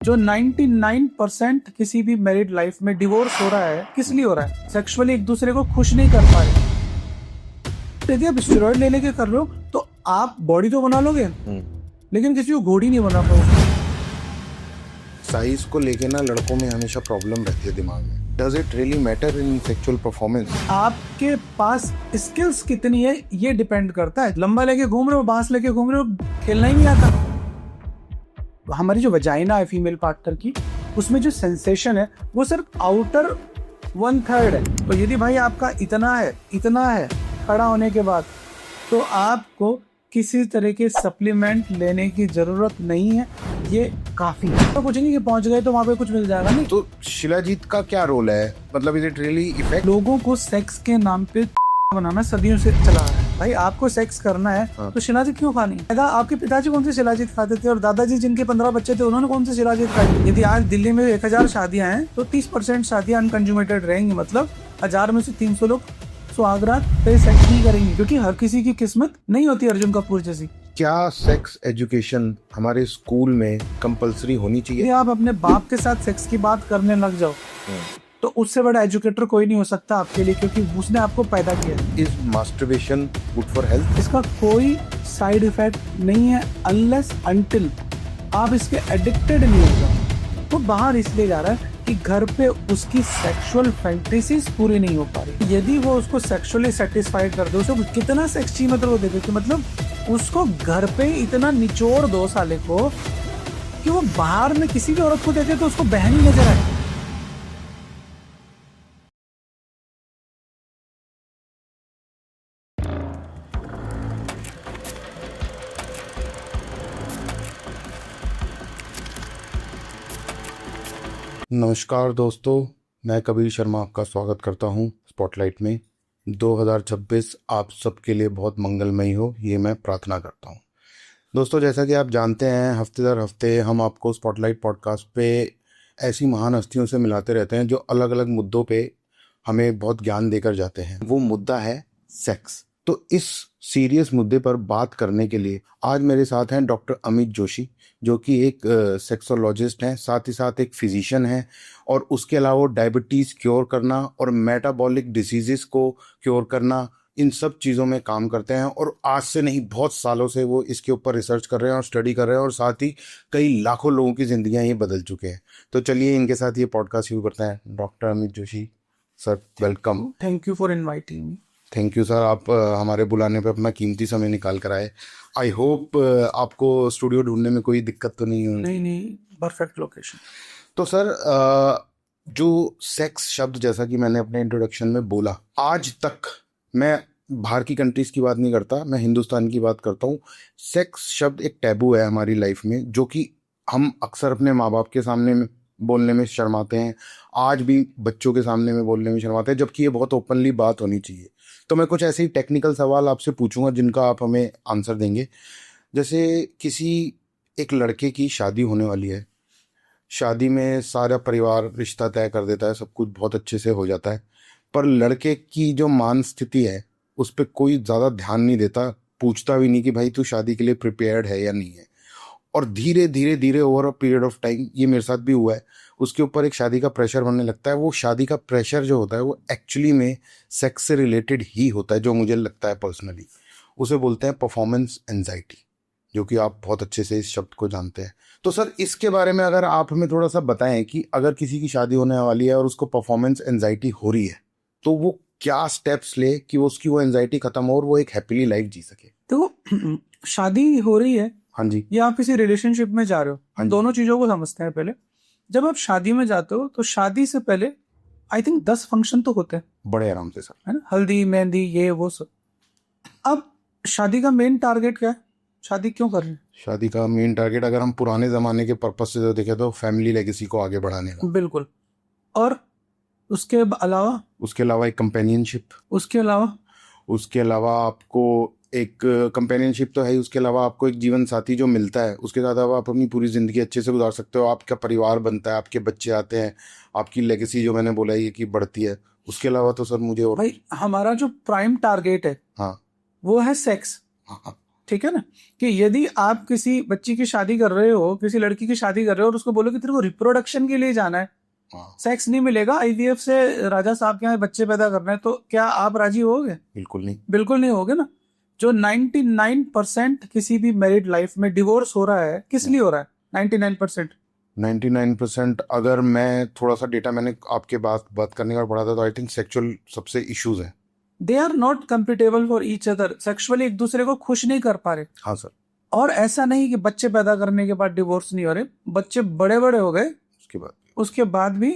जो 99% किसी भी मैरिड लाइफ में डिवोर्स हो रहा है, किस लिए हो रहा है? सेक्सुअली एक दूसरे को खुश नहीं कर पा रहे। यदि आप स्टेरॉइड ले लेके कर रहे हो तो आप बॉडी तो बना लोगे, लेकिन किसी को घोड़ी नहीं बना पाओगे। साइज को लेके ना लड़कों में हमेशा प्रॉब्लम रहती है दिमाग में। Does it really matter in sexual performance? आपके पास स्किल्स कितनी है ये डिपेंड करता है। लंबा लेके घूम रहे हो, बांस लेके घूम रहे हो, खेलना ही नहीं आता। हमारी जो वजाइना है फीमेल पार्टनर की, उसमें जो सेंसेशन है वो सिर्फ आउटर 1/3 है। तो यदि भाई आपका इतना है खड़ा होने के बाद, तो आपको किसी तरह के सप्लीमेंट लेने की जरूरत नहीं है, ये काफी है। तो पूछेंगे कि पहुंच गए तो वहां पे कुछ मिल जाएगा? नहीं। तो शिलाजीत का क्या रोल है? मतलब इज इट रियली इफेक्ट? लोगों को सेक्स के नाम पे बनाना सदियों से चला आ रहा है। भाई आपको सेक्स करना है तो शिलाजीत क्यों खानी है? आपके पिताजी कौन से शिलाजीत खाते थे, और दादाजी जिनके 15 बच्चे थे उन्होंने कौन से शिलाजीत खाई? यदि आज दिल्ली में 1000 शादियां हैं तो 30% शादियां अनकंज्यूमेटेड रहेंगी। मतलब 1000 में से 300 लोग सुहागरात पे सेक्स नहीं करेंगे, क्योंकि हर किसी की किस्मत नहीं होती अर्जुन कपूर जैसी। क्या सेक्स एजुकेशन हमारे स्कूल में कंपलसरी होनी चाहिए? यदि आप अपने बाप के साथ सेक्स की बात करने लग जाओ तो उससे बड़ा एजुकेटर कोई नहीं हो सकता आपके लिए, क्योंकि उसने आपको पैदा किया है। Is masturbation good for health? इसका कोई साइड इफेक्ट नहीं है अनलेस अनटिल आप इसके एडिक्टेड नहीं हो जाओ। वो बाहर इसलिए जा रहा है कि घर पे उसकी सेक्सुअल फैंटेसीज पूरी नहीं हो पा रही। यदि वो उसको सेक्सुअली सेटिस्फाइड कर दो, उसको कितना सेक्स चाहिए मतलब वो देखे कि मतलब उसको घर पे इतना निचोड़ दो साले को कि वो बाहर में किसी भी औरत को देखे तो उसको बहन ही नजर आए। नमस्कार दोस्तों, मैं कबीर शर्मा आपका स्वागत करता हूं स्पॉटलाइट में। 2026 आप सबके लिए बहुत मंगलमय हो, ये मैं प्रार्थना करता हूं। दोस्तों, जैसा कि आप जानते हैं, हफ्ते दर हफ्ते हम आपको स्पॉटलाइट पॉडकास्ट पे ऐसी महान हस्तियों से मिलाते रहते हैं जो अलग अलग मुद्दों पे हमें बहुत ज्ञान देकर जाते हैं। वो मुद्दा है सेक्स। तो इस सीरियस मुद्दे पर बात करने के लिए आज मेरे साथ हैं डॉक्टर अमित जोशी, जो कि एक सेक्सोलॉजिस्ट हैं, साथ ही साथ एक फिजिशियन हैं, और उसके अलावा डायबिटीज़ क्योर करना और मेटाबॉलिक डिसीजेस को क्योर करना, इन सब चीज़ों में काम करते हैं। और आज से नहीं, बहुत सालों से वो इसके ऊपर रिसर्च कर रहे हैं और स्टडी कर रहे हैं, और साथ ही कई लाखों लोगों की ज़िंदगियां ये बदल चुके हैं। तो चलिए इनके साथ ये पॉडकास्ट शुरू करते हैं। Doctor Amit Joshi sir, welcome. Thank you for inviting me. Thank you sir, आप हमारे बुलाने पे अपना कीमती समय निकाल कर आए। आई होप आपको स्टूडियो ढूंढने में कोई दिक्कत तो नहीं हुई? नहीं, परफेक्ट लोकेशन। तो सर, जो सेक्स शब्द, जैसा कि मैंने अपने इंट्रोडक्शन में बोला, आज तक मैं बाहर की कंट्रीज की बात नहीं करता, मैं हिंदुस्तान की बात करता हूँ। सेक्स शब्द एक टैबू है हमारी लाइफ में, जो कि हम अक्सर अपने माँ बाप के सामने में बोलने में शर्माते हैं, आज भी बच्चों के सामने में बोलने में शर्माते हैं, जबकि ये बहुत ओपनली बात होनी चाहिए। तो मैं कुछ ऐसे ही टेक्निकल सवाल आपसे पूछूंगा जिनका आप हमें आंसर देंगे। जैसे किसी एक लड़के की शादी होने वाली है, शादी में सारा परिवार रिश्ता तय कर देता है, सब कुछ बहुत अच्छे से हो जाता है, पर लड़के की जो मान स्थिति है उस पर कोई ज़्यादा ध्यान नहीं देता, पूछता भी नहीं कि भाई तू शादी के लिए प्रिपेयर्ड है या नहीं है। और धीरे धीरे धीरे over a period of time, ये मेरे साथ भी हुआ है, उसके ऊपर एक शादी का प्रेशर बनने लगता है। वो शादी का प्रेशर जो होता है वो एक्चुअली में सेक्स से रिलेटेड ही होता है, जो मुझे लगता है पर्सनली। उसे बोलते हैं परफॉर्मेंस एंजाइटी, जो कि आप बहुत अच्छे से इस शब्द को जानते हैं। तो सर, इसके बारे में अगर आप हमें थोड़ा सा बताएं कि अगर किसी की शादी होने वाली है और उसको परफॉर्मेंस एंजाइटी हो रही है, तो वो क्या स्टेप्स ले कि उसकी वो एंजाइटी खत्म हो और वो एक हैप्पीली लाइफ जी सके। तो शादी हो रही है, हाँ जी, या आप किसी रिलेशनशिप में जा रहे हो, हम दोनों चीजों को समझते हैं। पहले जब आप शादी में जाते हो तो शादी से पहले आई थिंक 10 फंक्शन तो होते हैं, बड़े आराम से सर, है ना? हल्दी, मेहंदी, ये वो सब। अब शादी का मेन टारगेट क्या है? शादी क्यों कर रहे हैं? शादी का मेन टारगेट, अगर हम पुराने ज़माने के पर्पस से देखें, तो फैमिली लेगेसी को आगे बढ़ाने का। बिल्कुल। और उसके अलावा एक कंपेनियनशिप, उसके अलावा आपको एक कंपेनियनशिप तो है ही, उसके अलावा आपको एक जीवन साथी जो मिलता है, उसके साथ आप अपनी पूरी ज़िंदगी अच्छे से गुजार सकते हो, आपका परिवार बनता है, आपके बच्चे आते हैं, आपकी लेगेसी जो मैंने बोला ये कि बढ़ती है। उसके अलावा तो सर मुझे और भाई हमारा जो प्राइम टारगेट है, हाँ वो है सेक्स। हाँ, ठीक है ना, कि यदि आप किसी बच्ची की शादी कर रहे हो, किसी लड़की की शादी कर रहे हो और उसको बोलो कि तेरे को रिप्रोडक्शन के लिए जाना है, हाँ, सेक्स नहीं मिलेगा, आईवीएफ से राजा साहब के यहाँ बच्चे पैदा करना है, तो क्या आप राजी होगे? बिल्कुल नहीं। बिल्कुल नहीं होगे ना। जो 99% किसी भी मैरिड लाइफ में डिवोर्स हो रहा है, किस लिए हो रहा है? 99%। 99% अगर मैं थोड़ा सा डेटा मैंने आपके बात करने का पढ़ा था, तो आई थिंक सेक्सुअल सबसे इश्यूज हैं। They are not compatible for each other, sexually एक दूसरे को खुश नहीं कर पा रहे। हाँ सर। और ऐसा नहीं कि बच्चे पैदा करने के बाद डिवोर्स नहीं हो रहे, बच्चे बड़े बड़े हो गए उसके बाद भी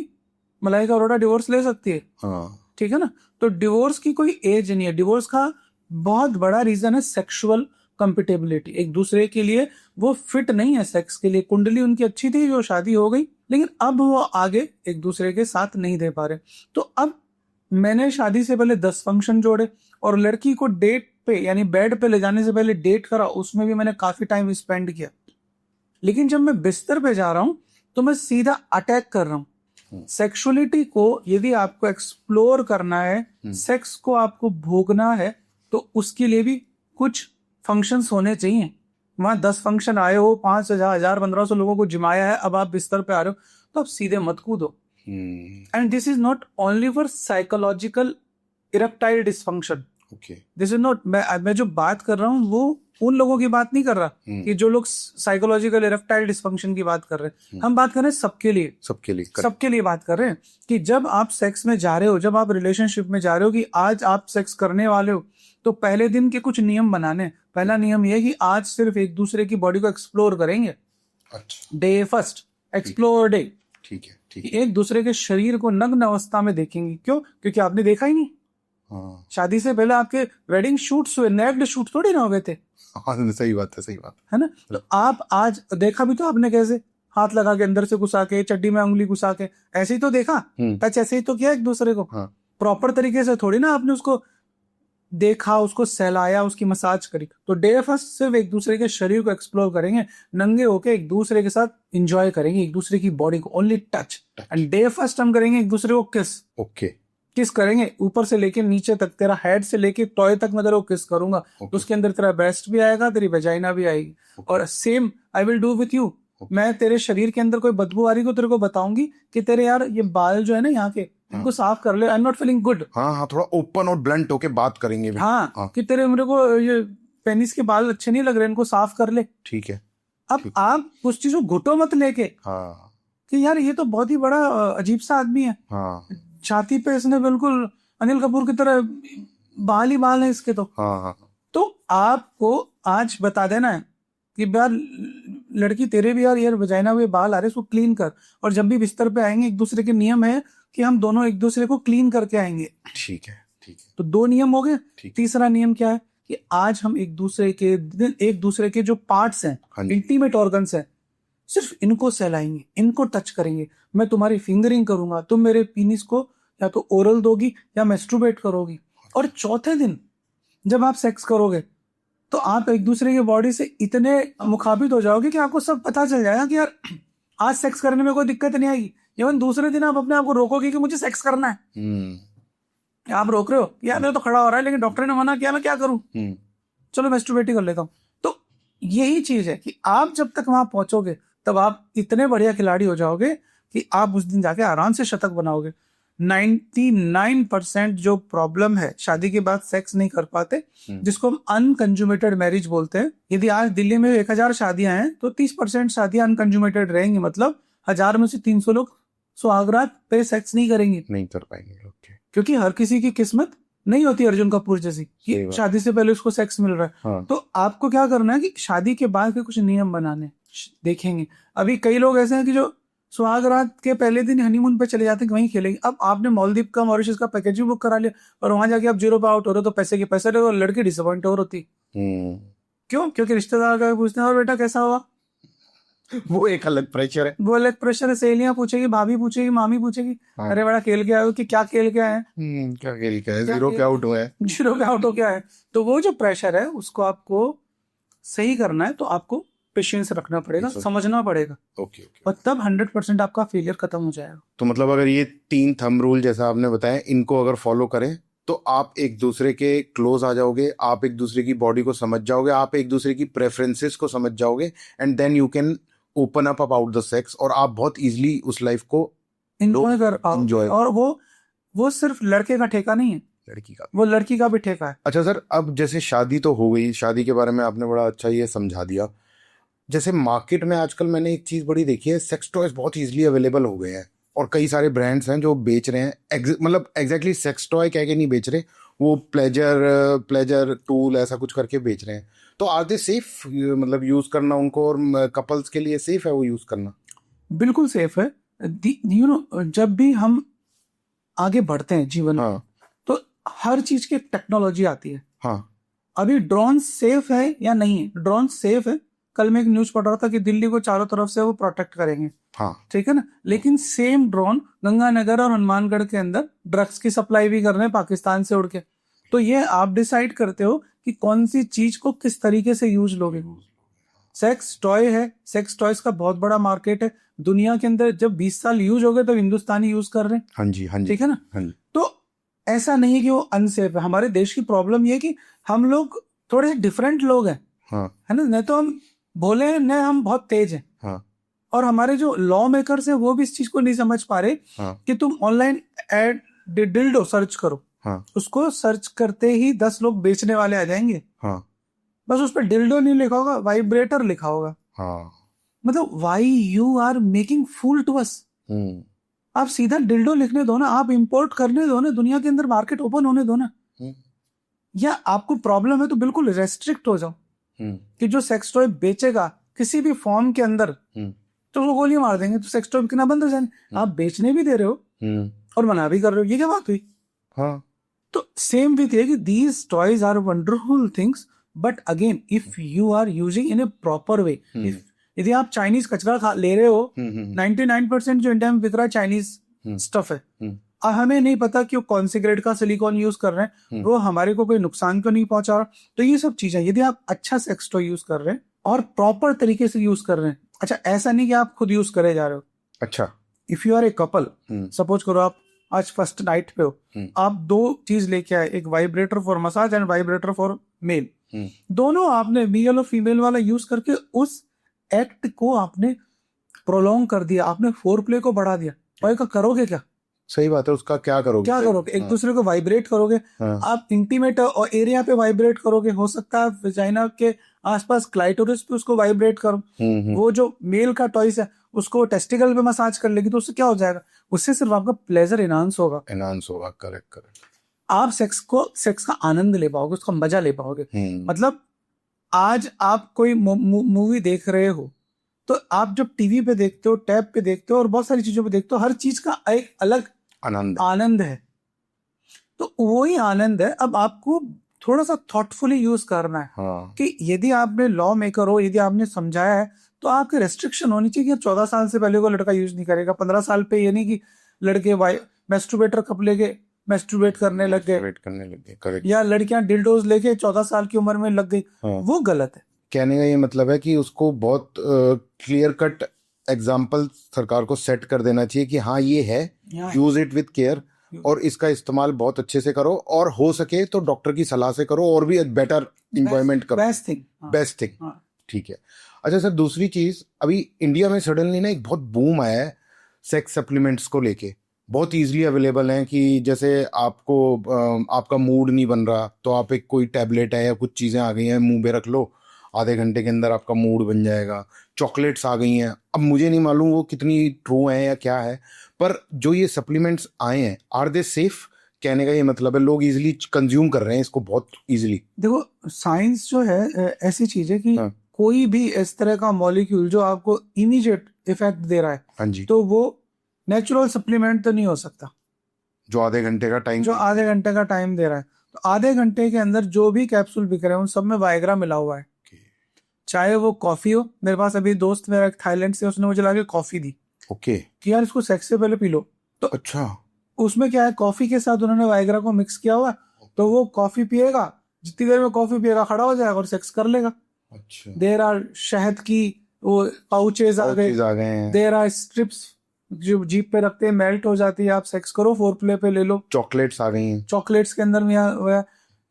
मलाइका अरोड़ा डिवोर्स ले सकती है। हाँ, ठीक है ना। तो डिवोर्स की कोई एज नहीं है। डिवोर्स का बहुत बड़ा रीजन है सेक्सुअल कंपेटेबिलिटी, एक दूसरे के लिए वो फिट नहीं है सेक्स के लिए। कुंडली उनकी अच्छी थी, जो शादी हो गई, लेकिन अब वो आगे एक दूसरे के साथ नहीं दे पा रहे। तो अब मैंने शादी से पहले 10 फंक्शन जोड़े और लड़की को डेट पे यानी बेड पे ले जाने से पहले डेट करा, उसमें भी मैंने काफी टाइम स्पेंड किया। लेकिन जब मैं बिस्तर पे जा रहा हूं तो मैं सीधा अटैक कर रहा हूं। सेक्सुअलिटी को यदि आपको एक्सप्लोर करना है, सेक्स को आपको भोगना है, तो उसके लिए भी कुछ फंक्शंस होने चाहिए। वहां 10 फंक्शन आए हो, 5,000 1,500 लोगों को जिमाया है, अब आप बिस्तर पे आ रहे हो, तो आप सीधे मत कूदो। And this is not only for psychological erectile dysfunction. This is not, मैं जो बात कर रहा हूँ वो उन लोगों की बात नहीं कर रहा कि जो लोग साइकोलॉजिकल इरेक्टाइल डिसफंक्शन की बात कर रहे हैं। हम बात कर रहे हैं सबके लिए, सबके लिए बात कर रहे हैं कि जब आप सेक्स में जा रहे हो, जब आप रिलेशनशिप में जा रहे हो, कि आज आप सेक्स करने वाले हो, तो पहले दिन के कुछ नियम बनाने। पहला नियम यह कि आज सिर्फ एक दूसरे की बॉडी को एक्सप्लोर करेंगे। अच्छा। Day first explore day. ठीक है। एक दूसरे के शरीर को नग्न अवस्था में देखेंगे। क्यों? क्योंकि आपने देखा ही नहीं। हाँ। शादी से पहले आपके वेडिंग शूट्स हुए, नेक्ड शूट थोड़ी ना हो गए थे। हाँ, सही बात है ना। तो आप आज देखा भी तो आपने कैसे, हाथ लगा के अंदर से घुसा के, चड्डी में उंगली घुसा के, ऐसे ही तो देखा, टच ऐसे ही तो किया एक दूसरे को। हाँ। प्रॉपर तरीके से थोड़ी ना आपने उसको देखा, उसको सहलाया, उसकी मसाज करी। तो डे फर्स्ट सिर्फ एक दूसरे के शरीर को एक्सप्लोर करेंगे, नंगे होके एक दूसरे के साथ एंजॉय करेंगे एक दूसरे की बॉडी को, only touch. And day first हम करेंगे एक दूसरे को किस। किस करेंगे ऊपर से लेके नीचे तक, तेरा हेड से लेके टॉय तक मैं तेरे को किस करूंगा। तो उसके अंदर तेरा ब्रेस्ट भी आएगा, तेरी वेजाइना भी आएगी। और same I will do with you. मैं तेरे शरीर के अंदर कोई बदबू आ रही को तेरे को बताऊंगी कि तेरे यार ये बाल जो है ना यहाँ के, इनको साफ कर ले, I am not feeling good. हाँ, थोड़ा ओपन और ब्लंट होके बात करेंगे। हाँ, कि तेरे मेरे को ये पेनिस के बाल अच्छे नहीं लग रहे, इनको साफ कर ले। ठीक है। अब आप कुछ चीजों घुटो मत लेके कि यार ये तो बहुत ही बड़ा अजीब सा आदमी है। छाती पे इसने बिल्कुल अनिल कपूर की तरह बाल ही बाल है इसके। तो आपको आज बता देना है कि यार लड़की तेरे भी यार वजाइना हुए बाल आ रहे, उसको क्लीन कर। और जब भी बिस्तर पे आएंगे, एक दूसरे के नियम है कि हम दोनों एक दूसरे को क्लीन करके आएंगे। ठीक है। तो 2 नियम हो गए। तीसरा नियम क्या है कि आज हम एक दूसरे के जो पार्ट्स हैं, इंटीमेट ऑर्गन्स हैं, सिर्फ इनको सहलाएंगे, इनको टच करेंगे। मैं तुम्हारी फिंगरिंग करूंगा, तुम मेरे पीनिस को या तो ओरल दोगी या मैस्ट्रुबेट करोगी। और चौथे दिन जब आप सेक्स करोगे तो आप एक दूसरे की बॉडी से इतने मुखाबित हो जाओगे कि आपको सब पता चल जाएगा कि यार आज सेक्स करने में कोई दिक्कत नहीं आएगी। इवन दूसरे दिन आप अपने आप को रोकोगे कि मुझे सेक्स करना है। आप रोक रहे हो, यार मेरा तो खड़ा हो रहा है, लेकिन डॉक्टर ने मना किया, मैं क्या करूं, चलो मैस्ट्रुबेट ही कर लेता हूं। तो यही चीज है कि आप जब तक वहां पहुंचोगे तब आप इतने बढ़िया खिलाड़ी हो जाओगे कि आप उस दिन जाके आराम से शतक बनाओगे। 99% जो प्रॉब्लम है शादी के बाद सेक्स नहीं कर पाते, जिसको हम अनकंज्यूमेटेड मैरिज बोलते हैं। यदि आज दिल्ली में 1000 शादियां हैं तो 30% शादियां अनकंज्यूमेटेड रहेंगी। मतलब 1000 में से 300 लोग सुहागरात पे सेक्स नहीं करेंगे, नहीं कर पाएंगे। क्योंकि हर किसी की किस्मत नहीं होती अर्जुन कपूर जैसी कि शादी से पहले उसको सेक्स मिल रहा है। तो आपको क्या करना है कि शादी के बाद के कुछ नियम बनाने देखेंगे। अभी कई लोग ऐसे हैं कि जो सुहागरात के पहले दिन हनीमून पे चले जाते हैं कि वहीं खेलेंगे। अब आपने मालदीव का, मॉरिशस का पैकेज भी बुक करा लिया और वहां जाके आप 0 पे आउट हो रहे हो, तो पैसे के पैसे रहे, और लड़की डिसअपॉइंट और होती। क्यों? क्योंकि रिश्तेदार का पूछते हैं और बेटा कैसा हुआ, वो एक अलग प्रेशर है। वो अलग प्रेशर है। सहेलियां पूछेगी, भाभी पूछेगी, मामी पूछेगी, अरे बड़ा खेल के आए हो कि क्या खेल के आए हैं, क्या खेल के आए, 0 पे आउट हुआ है, 0 पे आउट हो क्या है। तो वो जो प्रेशर है उसको आपको सही करना है, तो आपको पेशेंस रखना पड़ेगा, समझना पड़ेगा। और तब 100% आपका फेलियर खत्म हो जाएगा। तो मतलब अगर ये 3 थंब रूल जैसा आपने बताया, इनको अगर फॉलो करें तो आप एक दूसरे के क्लोज आ जाओगे, आप एक दूसरे की बॉडी को समझ जाओगे, आप एक दूसरे की प्रेफरेंसेस को समझ जाओगे, and then you can open up about the sex, और आप बहुत इजीली उस लाइफ को इंजॉय कर पाओ। enjoy। और वो सिर्फ लड़के का ठेका नहीं है, लड़की का। वो लड़की का भी ठेका है। अच्छा सर, अब जैसे शादी तो हो गई, शादी के बारे में आपने बड़ा अच्छा ये समझा दिया। जैसे मार्केट में आजकल मैंने एक चीज बड़ी देखी है, सेक्स टॉयज बहुत इजीली अवेलेबल हो गए हैं, और कई सारे ब्रांड्स हैं जो बेच रहे हैं, मतलब एग्जैक्टली सेक्स टॉय कह के नहीं बेच रहे, वो प्लेजर टूल ऐसा कुछ करके बेच रहे हैं। तो आर दे सेफ, मतलब यूज करना उनको, और कपल्स के लिए सेफ है वो यूज करना? बिल्कुल सेफ है। यू नो, जब भी हम आगे बढ़ते हैं जीवन में, हाँ तो हर चीज की टेक्नोलॉजी आती है। हाँ अभी ड्रोन सेफ है या नहीं है? ड्रोन सेफ है। कल मैं एक न्यूज पढ़ रहा था कि दिल्ली को चारों तरफ से वो प्रोटेक्ट करेंगे, हाँ ठीक है ना। लेकिन सेम ड्रोन गंगानगर और हनुमानगढ़ के अंदर ड्रग्स की सप्लाई भी कर रहे हैं पाकिस्तान से उड़ के। तो ये आप डिसाइड करते हो कि कौन सी चीज को किस तरीके से यूज लोगे। सेक्स टॉय है, सेक्स टॉयज का बहुत बड़ा मार्केट है दुनिया के अंदर। जब 20 साल यूज हो गए तो हिंदुस्तानी यूज कर रहे हैं, हाँ जी, हाँ जी, ठीक है ना। हाँ जी। तो ऐसा नहीं है कि वो अनसेफ है। हमारे देश की प्रॉब्लम ये है कि हम लोग थोड़े डिफरेंट लोग हैं, हाँ है ना। न तो हम भोले हैं, न हम बहुत तेज हैं। हाँ और हमारे जो लॉ मेकर्स हैं वो भी इस चीज को नहीं समझ पा रहे हाँ कि तुम ऑनलाइन एड डिल्डो सर्च करो, हाँ उसको सर्च करते ही 10 लोग बेचने वाले आ जाएंगे। हाँ बस उस पर डिल्डो नहीं लिखा होगा, वाइब्रेटर लिखा होगा। हाँ। मतलब why you are making fool to us. आप सीधा डिल्डो लिखने दो ना, आप इंपोर्ट करने दो ना, दुनिया के अंदर मार्केट ओपन होने दो ना। या आपको प्रॉब्लम है तो बिल्कुल रेस्ट्रिक्ट हो जाओ कि जो सेक्स टॉय बेचेगा किसी भी फॉर्म के अंदर, तो वो गोली मार देंगे, तो सेक्स टॉय बिकना बंद हो जाए। आप बेचने भी दे रहे हो और मना भी कर रहे हो, ये क्या बात हुई? हाँ। तो सेम विथ ये कि these toys are wonderful things, but again if you are using in a proper way. यदि आप चाइनीज कचरा ले रहे हो, 99% जो इंडिया में बिक रहा है चाइनीज स्टफ है। अब हमें नहीं पता कि वो कौन से ग्रेड का सिलिकॉन यूज कर रहे हैं, वो हमारे को कोई नुकसान तो नहीं पहुंचा रहा। तो ये सब चीजें, यदि आप अच्छा सेक्स टॉय यूज कर रहे हैं और प्रॉपर तरीके से यूज कर रहे हैं, अच्छा ऐसा नहीं कि आप खुद यूज करे जा रहे हो। अच्छा, if you are a couple, suppose करो आप आज फर्स्ट नाइट पे हो, आप 2 चीज लेके आए, एक vibrator for massage and vibrator for male. दोनों आपने मेल और फीमेल वाला यूज करके उस एक्ट को आपने प्रोलॉन्ग कर दिया, आपने फोर प्ले को बढ़ा दिया। और का करोगे क्या? सही बात है, उसका क्या करोगे? एक दूसरे को वाइब्रेट करोगे। आप इंटीमेट और एरिया पे वाइब्रेट करोगे, हो सकता है वेजाइना के आसपास क्लाइटोरिस पे उसको वाइब्रेट करो। वो जो मेल का टॉयस है उसको टेस्टिकल पे मसाज कर लेगी, तो उससे क्या हो जाएगा? उससे सिर्फ आपका प्लेजर एनहांस होगा। करेक्ट। आप सेक्स का आनंद ले पाओगे, उसका मजा ले पाओगे। मतलब आज आप कोई मूवी देख रहे हो, तो आप जब टीवी पे देखते हो, टैब पे देखते हो और बहुत सारी चीजों पे देखते हो, हर चीज का एक अलग आनंद है। तो वही आनंद है, अब आपको थोड़ा सा थॉटफुली यूज करना है। कि यदि आपने लॉ मेकर हो, यदि आपने समझाया है, तो आपके रेस्ट्रिक्शन होनी चाहिए कि 14 साल से पहले को लड़का यूज नहीं करेगा। 15 साल पे ये नहीं कि लड़के मैस्टरबेटर कप लेके मैस्टरबेट करने लग गए, या लड़कियां डिल्डोज लेके 14 साल की उम्र में लग गई। वो गलत है। कहने का ये मतलब है कि उसको बहुत क्लियर कट एग्जाम्पल सरकार को सेट कर देना चाहिए कि हाँ ये है, यूज इट विथ केयर, और इसका इस्तेमाल बहुत अच्छे से करो, और हो सके तो डॉक्टर की सलाह से करो, और भी बेटर एंजॉयमेंट करो। Best thing. ठीक है। अच्छा सर, दूसरी चीज, अभी इंडिया में सडनली ना एक बहुत बूम आया है सेक्स सप्लीमेंट्स को लेके। बहुत इजीली अवेलेबल हैं कि जैसे आपको आपका मूड नहीं बन रहा तो आप एक कोई टैबलेट है या कुछ चीज़ें आ गई हैं, मुंह में रख लो, आधे घंटे के अंदर आपका मूड बन जाएगा। चॉकलेट्स आ गई हैं, अब मुझे नहीं मालूम वो कितनी ट्रू हैं या क्या है, पर जो ये सप्लीमेंट्स आए हैं, आर दे सेफ? कहने का ये मतलब है लोग इजीली कंज्यूम कर रहे हैं इसको बहुत इजीली। देखो, साइंस जो है ऐसी चीज है कि कोई भी इस तरह का मॉलिक्यूल जो आपको इमीडिएट इफेक्ट दे रहा है, हाँ जी, तो वो नेचुरल सप्लीमेंट तो नहीं हो सकता। जो आधे घंटे का टाइम दे रहा है, तो आधे घंटे के अंदर जो भी कैप्सूल बिक रहे हैं उन सब में वाइग्रा मिला हुआ है। चाहे वो कॉफी हो, मेरे पास अभी दोस्त मेरा थाईलैंड से, उसने मुझे लाके कॉफी दी, ओके, कि यार इसको सेक्स से पहले पी लो। तो अच्छा, उसमें क्या है, कॉफी के साथ उन्होंने वाइग्रा को मिक्स किया हुआ है, तो वो कॉफी पिएगा, जितनी देर में कॉफी पिएगा खड़ा हो जाएगा और सेक्स कर लेगा। अच्छा, देर आर शहद की वो पाउचेज आ गए हैं, देर आर स्ट्रिप्स जो जीप पे रखते हैं मेल्ट हो जाती है, आप सेक्स करो, फोर प्ले पे ले लो। चॉकलेट्स आ गई हैं। चॉकलेट्स के अंदर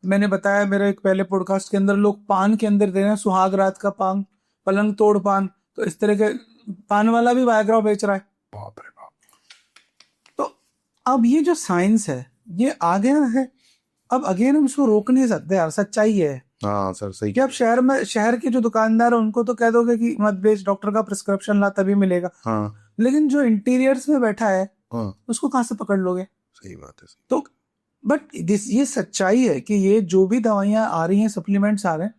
मैंने बताया मेरे एक पहले पॉडकास्ट के अंदर, लोग पान के अंदर दे रहे हैं, सुहाग रात का पान, पलंग तोड़ पान। तो इस तरह के पान वाला भी वायग्रा बेच रहा है। बाप रे बाप। तो अब ये जो साइंस है ये आ गया है, अब अगेन हम इसको रोक नहीं सकते यार, सच्चाई है। हाँ सर सही। कि आप शहर के जो दुकानदार है उनको तो कह दोगे कि मत बेच, डॉक्टर का प्रिस्क्रिप्शन ला तभी मिलेगा। हाँ लेकिन जो इंटीरियर्स में बैठा है हाँ उसको कहाँ से पकड़ लोगे? सही बात है। तो बट ये सच्चाई है कि ये जो भी दवाइयाँ आ रही हैं, सप्लीमेंट्स आ रहे हैं,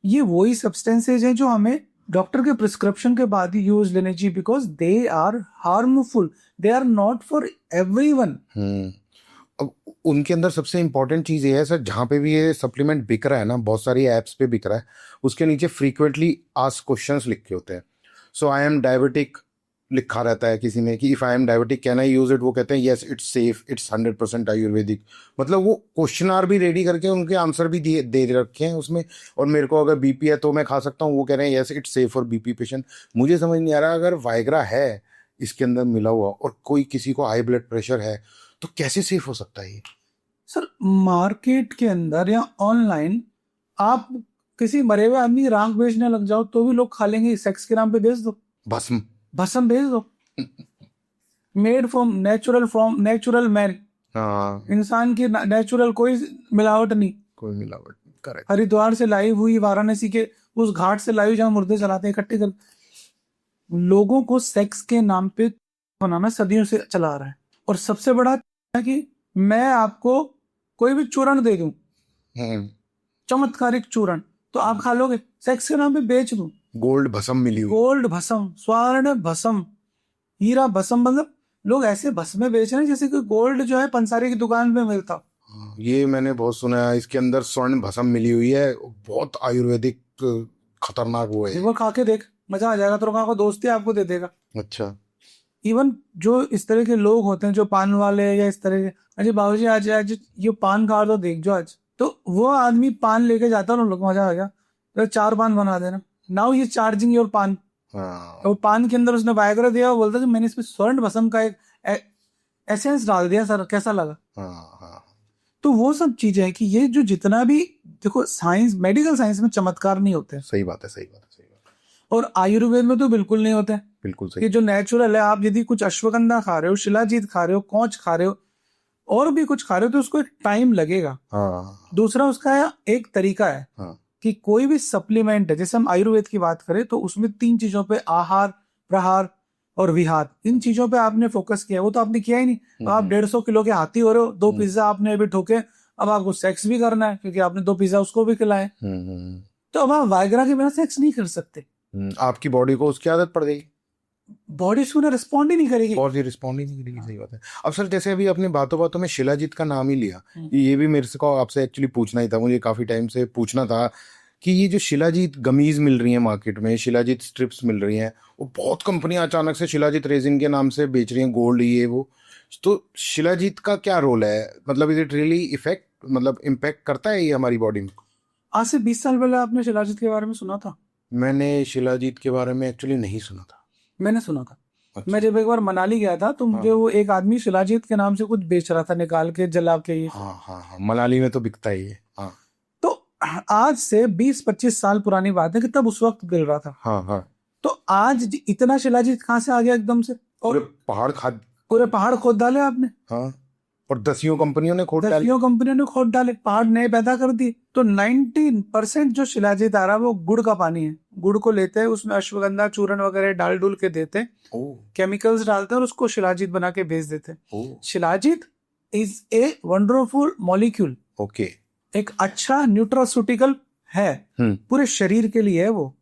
ये वही सब्सटेंसेज हैं जो हमें डॉक्टर के प्रिस्क्रिप्शन के बाद ही यूज लेने चाहिए, because they are harmful, they are not for everyone. अब उनके अंदर सबसे इम्पोर्टेंट चीज़ ये है सर, जहाँ पे भी ये सप्लीमेंट बिक रहा है ना, बहुत सारी ऐप्स पे बिक रहा है, उसके नीचे फ्रीक्वेंटली आस्क्ड क्वेश्चंस लिखे होते हैं। सो आई एम डायबिटिक लिखा रहता है किसी में कि if I am diabetic can I use it, वो कहते हैं yes it's safe, it's 100% Ayurvedic. मतलब वो क्वेश्चन आर भी रेडी करके उनके आंसर भी दे रखे हैं उसमें। और मेरे को अगर बीपी है तो मैं खा सकता हूँ, वो कह रहे हैं yes it's safe for BP patient. मुझे समझ नहीं आ रहा, अगर वाइग्रा है इसके अंदर मिला हुआ और कोई किसी को हाई ब्लड प्रेशर है तो कैसे सेफ हो सकता है ये? सर मार्केट के अंदर या ऑनलाइन आप किसी मरे हुए आदमी की राख बेचने लग जाओ तो भी लोग खा लेंगे। सेक्स के नाम पे बेच दो, भस्म बेच दो, मेड फ्रॉम नेचुरल मैन। हाँ इंसान की नेचुरल कोई मिलावट नहीं, कोई मिलावट, करेक्ट। हरिद्वार से लाई हुई, वाराणसी के उस घाट से लाई हुई जहां मुर्दे चलाते हैं इकट्ठे कर। लोगों को सेक्स के नाम पे बनाना सदियों से चला आ रहा है। और सबसे बड़ा है कि मैं आपको कोई भी चूर्ण दे दूं, चमत्कारिक चूर्ण, तो आप खा लोगे। सेक्स के नाम पे बेच दूं, गोल्ड भस्म मिली हुई, गोल्ड भस्म, स्वर्ण भस्म, हीरा भस्म, मतलब लोग ऐसे भस्में बेच रहे हैं जैसे कि गोल्ड जो है पंसारी की दुकान में मिलता। हाँ, ये मैंने बहुत सुना है, इसके अंदर स्वर्ण भस्म मिली हुई है, बहुत आयुर्वेदिक खतरनाक वो है। वो खा के देख, मजा आ जाएगा। तो को दोस्ती आपको दे देगा। अच्छा। इवन जो इस तरह के लोग होते हैं जो पान वाले या इस तरह के, अरे बाबूजी आज आज ये पान खा दो देख जो आज, तो वो आदमी पान लेके जाता है, लोग मजा आ गया तो 4 पान बना देना, नाउ ये चार्जिंग योर पान। हाँ। वो पान के अंदर उसने वायग्रा दिया, वो बोलता कि मैंने इसमें स्वर्ण भस्म का एक एसेंस डाल दिया सर, कैसा लगा? हाँ हाँ। तो वो सब चीजें हैं कि ये जो जितना भी देखो साइंस, मेडिकल साइंस में चमत्कार नहीं होते। सही बात है, सही बात है, सही बात है। और आयुर्वेद में तो बिल्कुल नहीं होते। बिल्कुल सही। ये जो नेचुरल है, आप यदि कुछ अश्वगंधा खा रहे हो, शिलाजीत खा रहे हो, कौच खा रहे हो और भी कुछ खा रहे हो तो उसको एक टाइम लगेगा। हाँ। दूसरा उसका एक तरीका है। हाँ। कि कोई भी सप्लीमेंट है, जैसे हम आयुर्वेद की बात करें तो उसमें 3 चीजों पे, आहार, प्रहार और विहार, इन चीजों पे आपने फोकस किया। वो तो आपने किया ही नहीं। तो आप 150 किलो के हाथी हो रहे हो, 2 पिज्जा आपने अभी ठोके, अब आपको सेक्स भी करना है क्योंकि आपने 2 पिज्जा उसको भी खिलाए। तो अब आप वाइग्रा के बिना सेक्स नहीं कर सकते। आपकी बॉडी को उसकी आदत पड़ गई, बॉडी उसको रिस्पॉन्ड ही नहीं करेगी, बॉडी रिस्पॉन्ड ही नहीं करेगी। सही बात है। अब सर जैसे अभी अपने बातों बातों में शिलाजीत का नाम ही लिया, ये भी मेरे से आपसे एक्चुअली पूछना ही था, मुझे काफी टाइम से पूछना था कि ये जो शिलाजीत गमीज मिल रही है मार्केट में, शिलाजीत स्ट्रिप्स मिल रही हैं, वो बहुत कंपनियां अचानक से शिलाजीत रेजिन के नाम से बेच रही हैं, गोल्ड ये वो। तो शिलाजीत का क्या रोल है, मतलब इज इट रियली इफेक्ट, मतलब इम्पैक्ट करता है ये हमारी बॉडी में? आज से 20 साल पहले आपने शिलाजीत के बारे में सुना था? मैंने शिलाजीत के बारे में एक्चुअली नहीं सुना था। मैंने सुना था। अच्छा। मैं जब एक बार मनाली गया था तो मुझे वो एक आदमी शिलाजीत के नाम से कुछ बेच रहा था, निकाल के जला के। ये हाँ हाँ हाँ, मनाली में तो बिकता ही है। हाँ। तो आज से 20-25 साल पुरानी बात है कि तब उस वक्त मिल रहा था। हाँ हाँ। तो आज इतना शिलाजीत कहाँ से आ गया एकदम से? और पूरे पहाड़ खोद डाले आपने। हाँ। और 10 कंपनियों ने खोद डाले, 10 कंपनियों ने खोद डाले, पहाड़ नए पैदा कर दिए। तो 90% जो शिलाजीत आ रहा है वो गुड़ का पानी है। गुड़ को लेते हैं, उसमें अश्वगंधा चूर्ण वगैरह डाल डूल के देते, केमिकल्स डालते हैं और उसको शिलाजीत बना के भेज देते। Shilajit is a wonderful molecule. Okay. एक अच्छा न्यूट्रास्यूटिकल है, पूरे शरीर के लिए है वो।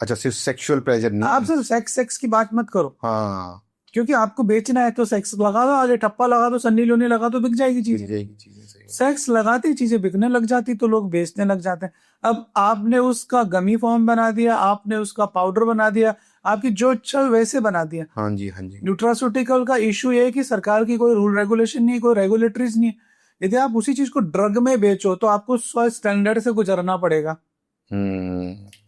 अच्छा, सिर्फ सेक्सुअल प्लेजर नहीं? आप सिर्फ सेक्स की बात मत करो। हाँ। क्योंकि आपको बेचना है तो सेक्स लगा दो, आज ठप्पा लगा दो, सन्नी लियोनी लगा दो, बिक जाएगी चीजें। सेक्स लगाती चीजें बिकने लग जाती तो लोग बेचने लग जाते हैं। अब आपने उसका गमी फॉर्म बना दिया, आपने उसका पाउडर बना दिया, आपकी जो इच्छा वैसे बना दिया। हाँ जी, हाँ जी। न्यूट्रास्यूटिकल का इश्यू ये है कि सरकार की कोई रूल रेगुलेशन नहीं, कोई रेगुलेटरीज नहीं है। यदि आप उसी चीज को ड्रग में बेचो तो आपको स्टैंडर्ड से गुजरना पड़ेगा।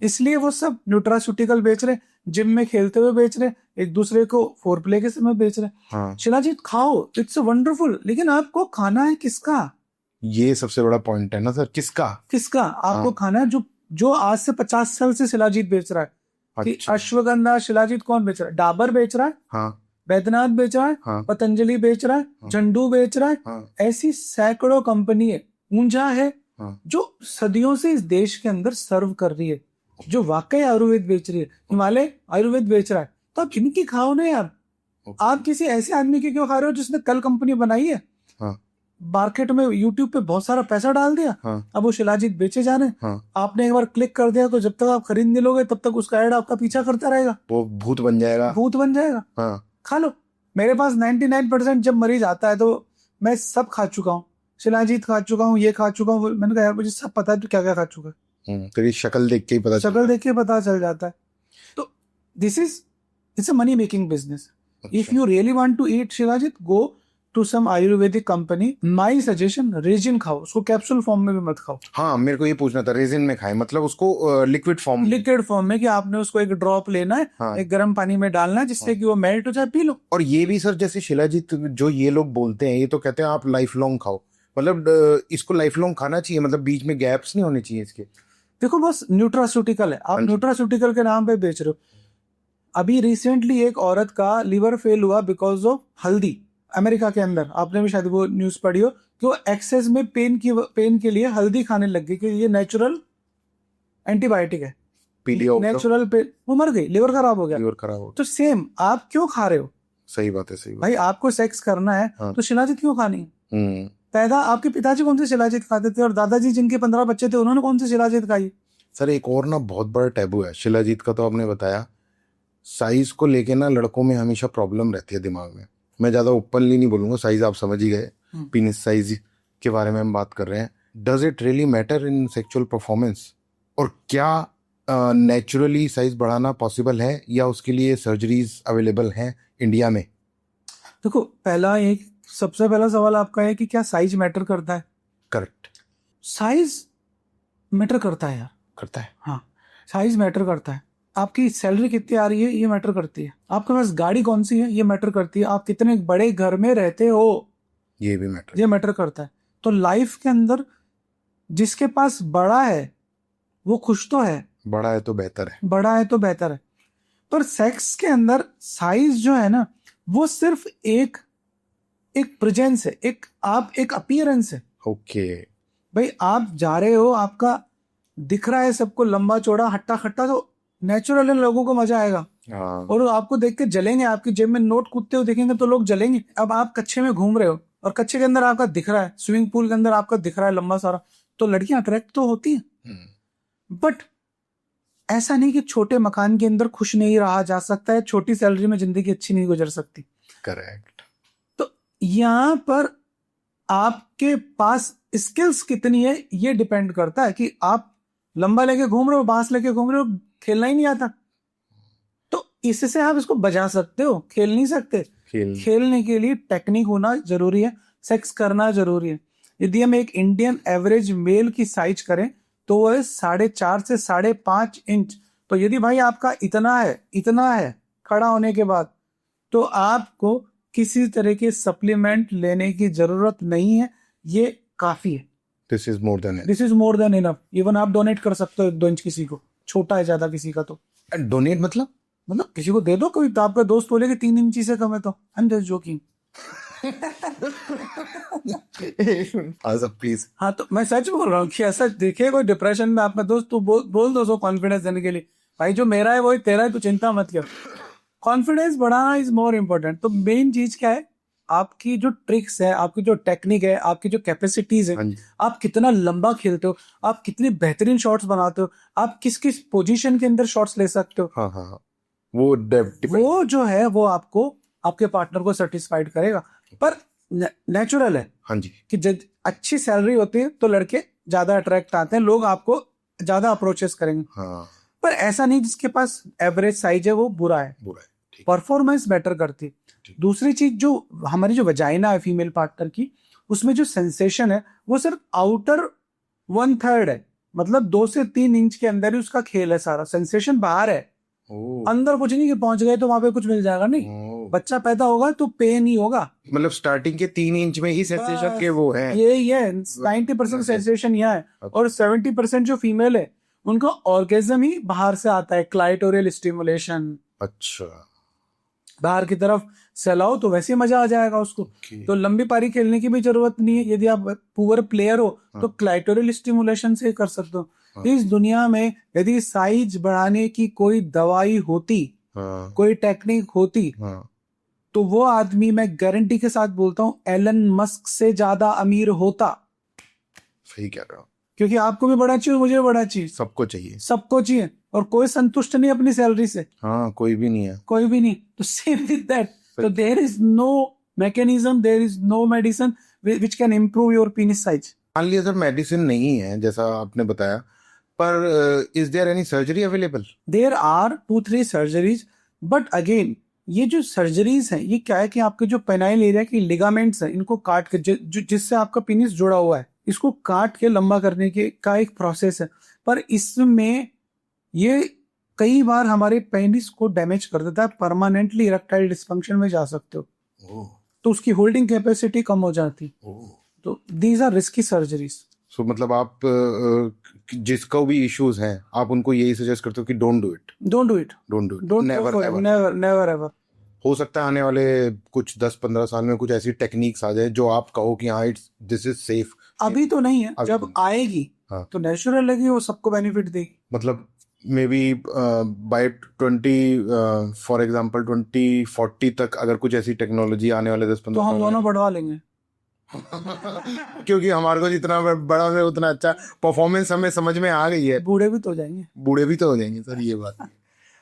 इसलिए वो सब न्यूट्रास्यूटिकल बेच रहे। जिम में खेलते हुए बेच रहे हैं, एक दूसरे को फोर प्ले के समय बेच रहे हैं। हाँ, शिलाजीत खाओ, इट्स वंडरफुल, लेकिन आपको खाना है किसका? ये सबसे बड़ा पॉइंट है ना सर, किसका? किसका आपको हाँ। खाना है? जो जो आज से 50 साल से शिलाजीत बेच रहा है कि अच्छा। अश्वगंधा शिलाजीत कौन बेच रहा है? डाबर बेच रहा है, हाँ बैद्यनाथ बेच रहा है, हाँ पतंजलि बेच रहा है, हाँ। झंडू बेच रहा है। हाँ ऐसी सैकड़ों कंपनी है, ऊंझा है, हाँ। जो सदियों से इस देश के अंदर सर्व कर रही है, जो वाकई आयुर्वेद बेच रही है। हिमालय आयुर्वेद बेच रहा है, तो आप इनकी खाओ ना यार। ओके। आप किसी ऐसे आदमी की क्यों खा रहे हो जिसने कल कंपनी बनाई है, हाँ मार्केट में यूट्यूब पे बहुत सारा पैसा डाल दिया, हाँ अब वो शिलाजीत बेचे जा रहे हैं। हाँ। आपने एक बार क्लिक कर दिया तो जब तक आप खरीद नहीं लोगे तब तक उसका ऐड आपका पीछा करता रहेगा, वो भूत बन जाएगा। भूत बन जाएगा। हाँ। खा लो। मेरे पास 99% जब मरीज आता है तो मैं सब खा चुका हूँ, शिलाजीत खा चुका हूँ, ये खा चुका हूँ। मैंने कहा यार मुझे सब पता है तो क्या क्या खा चुका है, तेरी शक्ल देख के ही पता शक्ल देख के पता चल जाता है। तो this is it's a money making business. If you really want to eat shilajit, go to some Ayurvedic company. My suggestion, resin खाओ, उसको कैप्सूल फॉर्म में भी मत खाओ। हाँ, मेरे को ये पूछना था, रेजिन में खाए मतलब उसको लिक्विड फॉर्म? लिक्विड फॉर्म में, कि आपने उसको एक ड्रॉप लेना है, हाँ। एक गर्म पानी में डालना है जिससे कि वो मेल्ट हो जाए, पी लो। और ये भी सर, जैसे शिलाजीत जो ये लोग बोलते हैं, ये तो कहते हैं आप लाइफ लॉन्ग खाओ, मतलब इसको लाइफ लॉन्ग खाना चाहिए, मतलब बीच में गैप्स नहीं होने चाहिए इसके? देखो बस न्यूट्रास्यूटिकल है, आप हाँ जी। न्यूट्रास्यूटिकल के नाम पे बेच रहे हो। अभी रिसेंटली एक औरत का लिवर फेल हुआ बिकॉज ऑफ हल्दी, अमेरिका के अंदर। आपने भी शायद वो न्यूज पढ़ी हो कि वो एक्सेस में पेन के लिए हल्दी खाने लग गई कि ये नेचुरल एंटीबायोटिक है, पी लिया होगा, नेचुरल पेन, वो मर गई, लिवर खराब हो गया। लीवर खराब हो। तो सेम, आप क्यों खा रहे हो? सही बात है, सही बात। भाई आपको सेक्स करना है हाँ। तो शिलाजीत क्यों खानी है? हम्म। पैदा आपके पिताजी कौन से शिलाजीत खाते थे, और दादाजी जिनके 15 बच्चे थे उन्होंने कौन से शिलाजीत खाई? सर एक और ना बहुत बड़ा टैबू है शिलाजीत का, तो आपने बताया साइज को लेके ना लड़कों में हमेशा प्रॉब्लम रहती है दिमाग में। मैं ज्यादा ओपनली नहीं बोलूंगा, साइज आप समझ ही गए, पीनिस साइज के बारे में हम बात कर रहे हैं। Does it really matter in sexual performance? और क्या नेचुरली साइज बढ़ाना पॉसिबल है, या उसके लिए सर्जरीज अवेलेबल हैं इंडिया में? देखो, सबसे पहला सवाल आपका है कि क्या साइज मैटर करता है? करेक्ट। साइज मैटर करता है यार, करता है। हाँ, साइज मैटर करता है। आपकी सैलरी कितनी आ रही है ये मैटर करती है, आपके पास गाड़ी कौन सी है ये मैटर करती है, आप कितने बड़े घर में रहते हो ये भी मैटर, ये मैटर करता है। तो लाइफ के अंदर जिसके पास बड़ा है वो खुश तो है, बड़ा है तो बेहतर है, बड़ा है तो बेहतर है। पर सेक्स के अंदर साइज जो है ना, वो सिर्फ एक प्रेजेंस है, एक अपीयरेंस है। ओके। भाई आप जा रहे हो, आपका दिख रहा है सबको लंबा चौड़ा हट्टा खट्टा, तो नेचुरल लोगों को मजा आएगा, हाँ। और आपको देख के जलेंगे, आपकी जेब में नोट कूदते हुए देखेंगे तो लोग जलेंगे। अब आप कच्चे में घूम रहे हो और कच्चे के अंदर आपका दिख रहा है, स्विमिंग पूल के अंदर आपका दिख रहा है लंबा सारा, तो लड़कियां अट्रैक्ट तो होती हैं। बट ऐसा नहीं कि छोटे मकान के अंदर खुश नहीं रहा जा सकता है, छोटी सैलरी में जिंदगी अच्छी नहीं गुजर सकती। करेक्ट। तो यहाँ पर आपके पास स्किल्स कितनी है ये डिपेंड करता है कि आप लंबा लेके घूम रहे हो, बांस लेके घूम रहे हो, खेलना ही नहीं आता तो इससे आप इसको बजा सकते हो, खेल नहीं सकते। खेलने के लिए टेक्निक होना जरूरी है, सेक्स करना जरूरी है। यदि हम एक इंडियन एवरेज मेल की साइज करें तो वो है 4.5 से 5.5 इंच। तो यदि भाई आपका इतना है खड़ा होने के बाद, तो आपको किसी तरह के सप्लीमेंट लेने की जरूरत नहीं है, ये काफी है। This is more than enough. Even आप डोनेट कर सकते हो 2 इंच किसी को, छोटा है ज्यादा किसी का तो। डोनेट मतलब किसी को दे दो, कोई तो आपका दोस्त बोले कि 3 इंची से कम है तो I am just joking. Please. हाँ, तो मैं सच बोल रहा हूँ कि ऐसा देखे कोई डिप्रेशन में आपका दोस्त, तो बोल दो उसको कॉन्फिडेंस देने के लिए, भाई जो मेरा है वही तेरा है, तू चिंता मत कर। कॉन्फिडेंस बढ़ाना इज मोर इम्पोर्टेंट। तो मेन चीज क्या है, आपकी जो ट्रिक्स है, आपकी जो टेक्निक है, आपकी जो कैपेसिटीज है, आप कितना लंबा खेलते हो, आप कितनी बेहतरीन शॉट्स बनाते हो, आप किस किस पोजीशन के अंदर शॉट्स ले सकते हो, हाँ, वो जो है वो आपको आपके पार्टनर को सेटिस्फाइड करेगा। पर नेचुरल है, हाँ जी, कि जब अच्छी सैलरी होती है तो लड़के ज्यादा अट्रैक्ट आते हैं, लोग आपको ज्यादा अप्रोचेस करेंगे। हाँ। पर ऐसा नहीं जिसके पास एवरेज साइज है वो बुरा है, परफॉर्मेंस बेटर करती। दूसरी चीज, जो हमारी जो वजाइना है फीमेल पार्टनर की, उसमें जो सेंसेशन है वो सिर्फ आउटर 1/3 है, मतलब 2 से 3 इंच के अंदर ही उसका खेल है, सारा सेंसेशन बाहर है। ओह, अंदर कुछ नहीं कि पहुंच गए तो वहां पे कुछ मिल जाएगा, नहीं। ओह। बच्चा पैदा होगा तो पेन ही होगा। मतलब स्टार्टिंग के 3 इंच में ही सेंसेशन के वो है। यही है, 90% सेंसेशन यहाँ है। और 70% जो फीमेल है उनका ऑर्गेजम ही बाहर से आता है, क्लाइटोरियल स्टिमुलेशन। अच्छा। बाहर की तरफ सहलाओ तो वैसे मजा आ जाएगा उसको। Okay. तो लंबी पारी खेलने की भी जरूरत नहीं है। यदि आप पुअर प्लेयर हो तो क्लाइटोरियल स्टिमुलेशन से कर सकते हो। इस दुनिया में यदि साइज बढ़ाने की कोई दवाई होती, हाँ, कोई टेक्निक होती, हाँ। तो वो आदमी, मैं गारंटी के साथ बोलता हूँ, एलन मस्क से ज्यादा अमीर होता। सही कह रहा हूँ। क्योंकि आपको भी बड़ा चाहिए, मुझे भी बड़ा चाहिए, सबको चाहिए। सबको चाहिए, और कोई संतुष्ट नहीं अपनी सैलरी से, हाँ, कोई भी नहीं है। कोई भी नहीं। तो सेम विद दैट, तो there is no mechanism, there is no medicine which can improve your penis size. मान लिया सर मेडिसिन नहीं है जैसा आपने बताया, पर is there any surgery available? There are 2-3 surgeries, but again ये जो सर्जरीज हैं ये क्या है कि आपके जो पेनाइल एरिया की लिगामेंट्स हैं इनको काट के, जिससे आपका पेनिस जुड़ा हुआ है, इसको काट के लंबा करने के का एक प्रोसेस है। पर इसमें ये कई बार हमारे पेनिस को डैमेज कर देता है, परमानेंटली इरेक्टाइल डिस्फंक्शन में जा सकते हो, तो उसकी होल्डिंग कैपेसिटी कम हो जाती। तो दीज आर रिस्की सर्जरीज। सो मतलब आप जिसको भी इश्यूज हैं आप उनको यही सजेस्ट करते हो कि don't do it, don't do it, don't do it, don't, never ever. Never never ever. हो सकता है आने वाले कुछ 10-15 साल में कुछ ऐसी टेक्निक्स आ जाए जो आप कहो कि हाँ इट्स दिस इज सेफ। अभी तो नहीं है, अभी जब तो नहीं। आएगी हाँ। तो नेचुरल लगी, वो सबको बेनिफिट देगी। मतलब maybe by 20 for example 2040 तक अगर कुछ ऐसी टेक्नोलॉजी आने वाले 10-15 तो हम साल दोनों में बढ़वा लेंगे। क्योंकि हमारे को जितना बड़ा है उतना अच्छा परफॉर्मेंस हमें समझ में आ गई है। बूढ़े भी तो हो जाएंगे। बूढ़े भी तो हो जाएंगे सर, ये बात है।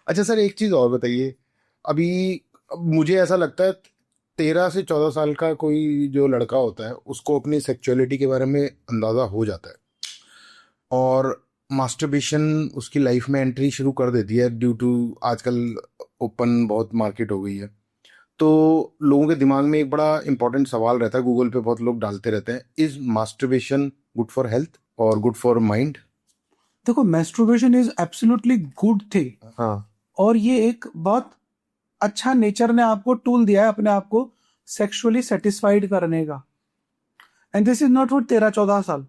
अच्छा सर, एक चीज और बताइए। अभी मुझे ऐसा लगता है 13 से 14 साल का कोई जो लड़का होता है उसको अपनी सेक्सुअलिटी के बारे में अंदाजा हो जाता है, और मास्टरबेशन उसकी लाइफ में एंट्री शुरू कर देती है ड्यू टू आजकल ओपन बहुत मार्केट हो गई है। तो लोगों के दिमाग में एक बड़ा इंपॉर्टेंट सवाल रहता है, गूगल पे बहुत लोग डालते रहते हैं, is masturbation good for health और गुड फॉर माइंड? देखो, masturbation is absolutely good thing. हाँ। और ये एक बहुत अच्छा नेचर ने आपको टूल दिया है अपने आप को सेक्सुअली सेटिस्फाइड करने का। And this is not for 13-14 साल।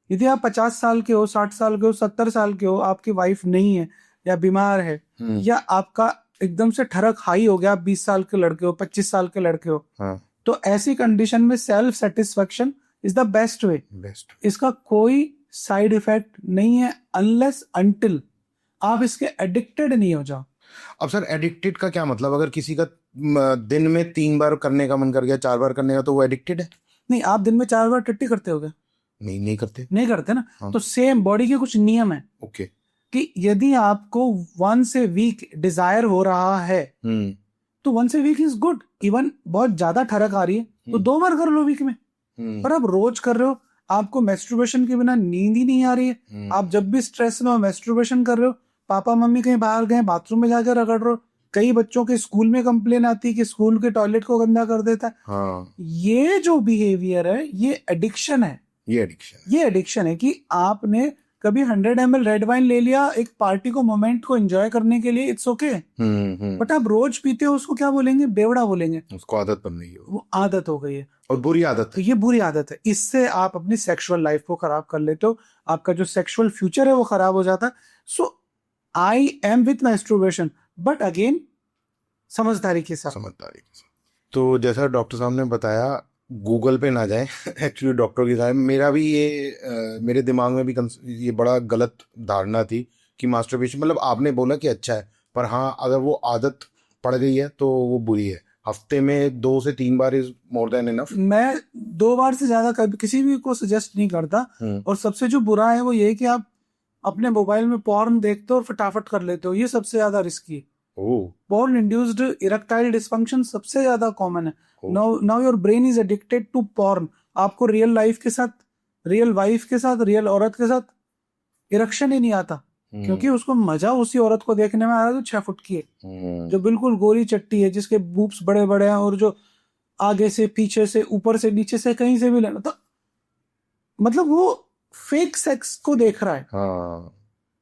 यदि आप 50 साल के हो, 60 साल के हो, 70 साल के हो, आपकी वाइफ नहीं है या बीमार है, या आपका एकदम से ठरक हाई हो गया, आप 20 साल के लड़के हो, 25 साल के लड़के हो, हाँ। तो ऐसी कंडीशन में self satisfaction is the best way. Best. इसका कोई साइड इफेक्ट नहीं है अनलेस अनटिल आप इसके एडिक्टेड नहीं हो जाओ। अब सर एडिक्टेड का क्या मतलब? अगर किसी का दिन में 3 बार करने का मन कर गया, 4 बार करने का, तो वो एडिक्टेड है? नहीं, आप दिन में 4 बार टट्टी करते होगे? नहीं करते। नहीं करते ना। हाँ। तो सेम बॉडी के कुछ नियम है ओके। कि यदि आपको वंस ए वीक डिजायर हो रहा है तो once a week is good. Even बहुत ज्यादा ठरक आ रही है तो 2 बार कर लो वीक में। पर आप रोज कर रहे हो, आपको मैस्टरबेशन के बिना नींद ही नहीं आ रही है, आप जब भी स्ट्रेस में हो मैस्टरबेशन कर रहे हो, पापा मम्मी कहीं बाहर गए, बाथरूम में जाकर रगड़ रहे हो, कई बच्चों के स्कूल में कंप्लेन आती है कि स्कूल के टॉयलेट को गंदा कर देता है। हाँ। ये जो बिहेवियर है ये एडिक्शन है। ये एडिक्शन है कि आपने कभी 100 ml रेड वाइन ले लिया एक पार्टी को, मोमेंट को एंजॉय करने के लिए, इट्स ओके। बट आप रोज पीते हो, उसको क्या बोलेंगे? बेवड़ा बोलेंगे। उसको आदत बन गई है, वो आदत हो गई है और बुरी आदत तो है। ये बुरी आदत है। इससे आप अपनी सेक्सुअल लाइफ को खराब कर लेते हो, आपका जो सेक्सुअल फ्यूचर है वो खराब हो जाता है। So I am with masturbation, but again समझदारी के साथ। तो जैसा डॉक्टर साहब ने बताया, गूगल पे ना जाए एक्चुअली डॉक्टर की साहब, मेरा भी ये मेरे दिमाग में भी ये बड़ा गलत धारणा थी कि मास्टरबेशन मतलब आपने बोला कि अच्छा है, पर हाँ अगर वो आदत पड़ गई है तो वो बुरी है। हफ्ते में 2 से 3 bar is more than enough. मैं 2 बार से ज्यादा कभी किसी भी को सजेस्ट नहीं करता। और सबसे जो बुरा है वो ये है कि आप अपने मोबाइल में पॉर्न देखते हो और फटाफट कर लेते हो, ये सबसे ज्यादा रिस्की है। पॉर्न इंड्यूस्ड इरेक्टाइल डिस्फंक्शन सबसे ज्यादा कॉमन है। Now your brain is addicted to porn. आपको रियल लाइफ के साथ, रियल वाइफ के साथ, रियल औरत के साथ इरेक्शन ही नहीं आता, क्योंकि उसको मजा उसी औरत को देखने में आ रहा है जो 6 फुट की है, जो बिल्कुल गोरी चट्टी है, जिसके बूब्स बड़े बड़े हैं, और जो आगे से, पीछे से, ऊपर से, नीचे से, कहीं से भी लेना, तो मतलब वो फेक सेक्स को देख रहा है। हाँ।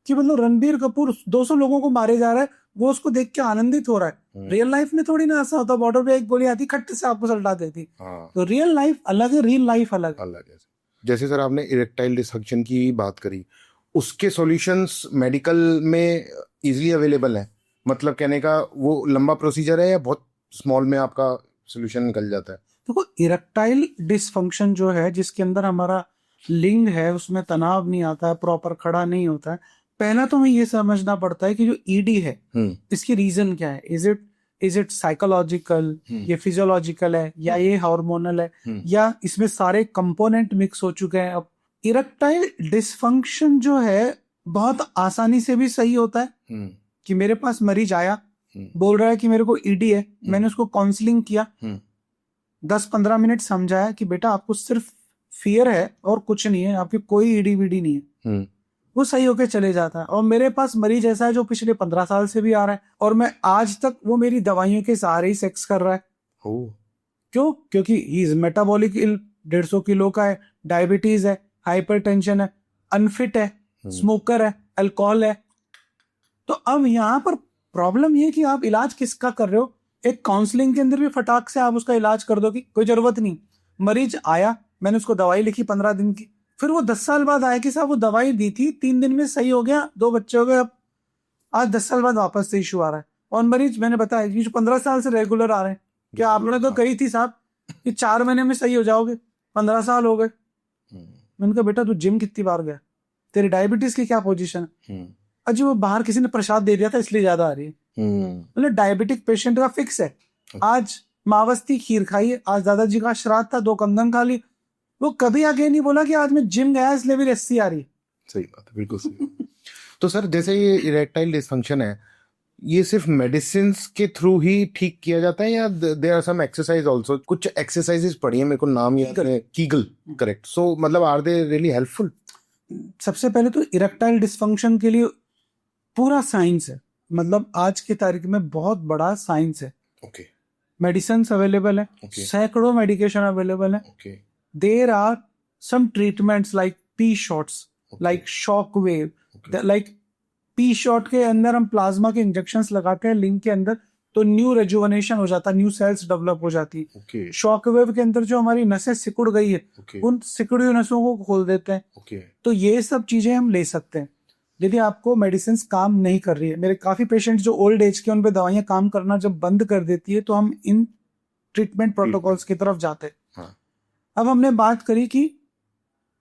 कि मतलब रणबीर कपूर 200 लोगों को मारे जा रहा है, वो उसको देख के आनंदित हो रहा है। रियल लाइफ में थोड़ी ना ऐसा होता, बॉर्डर पे एक गोली आती खट्ट से आपको सल्टा देती। हाँ, तो रियल लाइफ अलग है, रियल लाइफ अलग है। अलग है। जैसे सर आपने इरेक्टाइल डिसफंक्शन की बात करी, उसके सॉल्यूशंस मेडिकल में इजीली अवेलेबल है, मतलब कहने का वो लंबा प्रोसीजर है या बहुत स्मॉल में आपका सोल्यूशन निकल जाता है? देखो, इरेक्टाइल डिसफंक्शन जो है, जिसके अंदर हमारा लिंग है, उसमें तनाव नहीं आता है, प्रॉपर खड़ा नहीं होता है, पहला तो हमें ये समझना पड़ता है कि जो ईडी है इसकी रीजन क्या है। इज इट साइकोलॉजिकल, ये फिजियोलॉजिकल है, या ये हार्मोनल है, या इसमें सारे कंपोनेंट मिक्स हो चुके हैं। अब इरेक्टाइल डिसफंक्शन जो है बहुत आसानी से भी सही होता है कि मेरे पास मरीज आया, बोल रहा है कि मेरे को ईडी है, मैंने उसको काउंसलिंग किया, 10-15 मिनट समझाया कि बेटा आपको सिर्फ फियर है और कुछ नहीं है, आपकी कोई ईडी वीडी नहीं है, वो सही होके चले जाता है। और मेरे पास मरीज ऐसा है जो पिछले 15 साल से भी आ रहा है और मैं आज तक, वो मेरी दवाइयों के सहारे ही सेक्स कर रहा है। क्यों? क्योंकि he is metabolic ill, 150 kilo का है, डायबिटीज है, हाइपरटेंशन है, अनफिट है, स्मोकर है, अल्कोहल है। तो अब यहाँ पर प्रॉब्लम ये कि आप इलाज किसका कर रहे हो। एक काउंसलिंग के अंदर भी फटाक से आप उसका इलाज कर दो कि कोई जरूरत नहीं। मरीज आया, मैंने उसको दवाई लिखी 15 दिन की, फिर वो 10 साल बाद आया कि साहब वो दवाई दी थी, 3 दिन में सही हो गया, 2 बच्चे हो गए, अब आज 10 साल बाद वापस से इशू आ रहा है। और मरीज मैंने बताया कि जो 15 साल से रेगुलर आ रहे हैं, क्या आपने तो कही थी साहब कि 4 महीने में सही हो जाओगे, 15 साल हो गए। मैंने कहा बेटा तू जिम कितनी बार गया, तेरी डायबिटीज की क्या पोजीशन है? अजी वो बाहर किसी ने प्रसाद दे दिया था इसलिए ज्यादा आ रही है। मतलब डायबिटिक पेशेंट का फिक्स है, आज मावस्ती खीर खाई, आज दादाजी का श्राद्ध था, 2 कंदन खा ली, वो कभी आगे नहीं बोला कि आज मैं जिम गया इसलिए मेरी रस्सी आ रही। सही बात है, बिल्कुल सही। तो सर जैसे ये इरेक्टाइल डिसफंक्शन है, ये सिर्फ मेडिसिन के थ्रू ही ठीक किया जाता है या there are some exercise also? कुछ एक्सरसाइजेस पढ़ी है, मेरे को नाम याद है, कीगल, करेक्ट। सो मतलब आर दे रियली हेल्पफुल? सबसे पहले तो इरेक्टाइल डिसफंक्शन के लिए पूरा साइंस है, मतलब आज की तारीख में बहुत बड़ा साइंस है। ओके, मेडिसिन अवेलेबल है, सैकड़ों मेडिकेशन अवेलेबल है। There are some treatments like P shots, like shock wave, like P shot के अंदर हम प्लाज्मा के इंजेक्शंस लगाते हैं लिंग के अंदर, तो न्यू रेजुवनेशन हो जाता है, न्यू सेल्स डेवलप हो जाती है। शॉक वेव के अंदर जो हमारी नसें सिकुड़ गई है, उन सिकुड़ी हुई नसों को खोल देते हैं। तो ये सब चीजें हम ले सकते हैं यदि आपको मेडिसिन काम नहीं कर रही है। मेरे काफी पेशेंट जो ओल्ड एज के, उन पे दवाइयां काम करना जब बंद कर देती है तो हम इन ट्रीटमेंट प्रोटोकॉल्स की तरफ जाते हैं। हाँ। अब हमने बात करी कि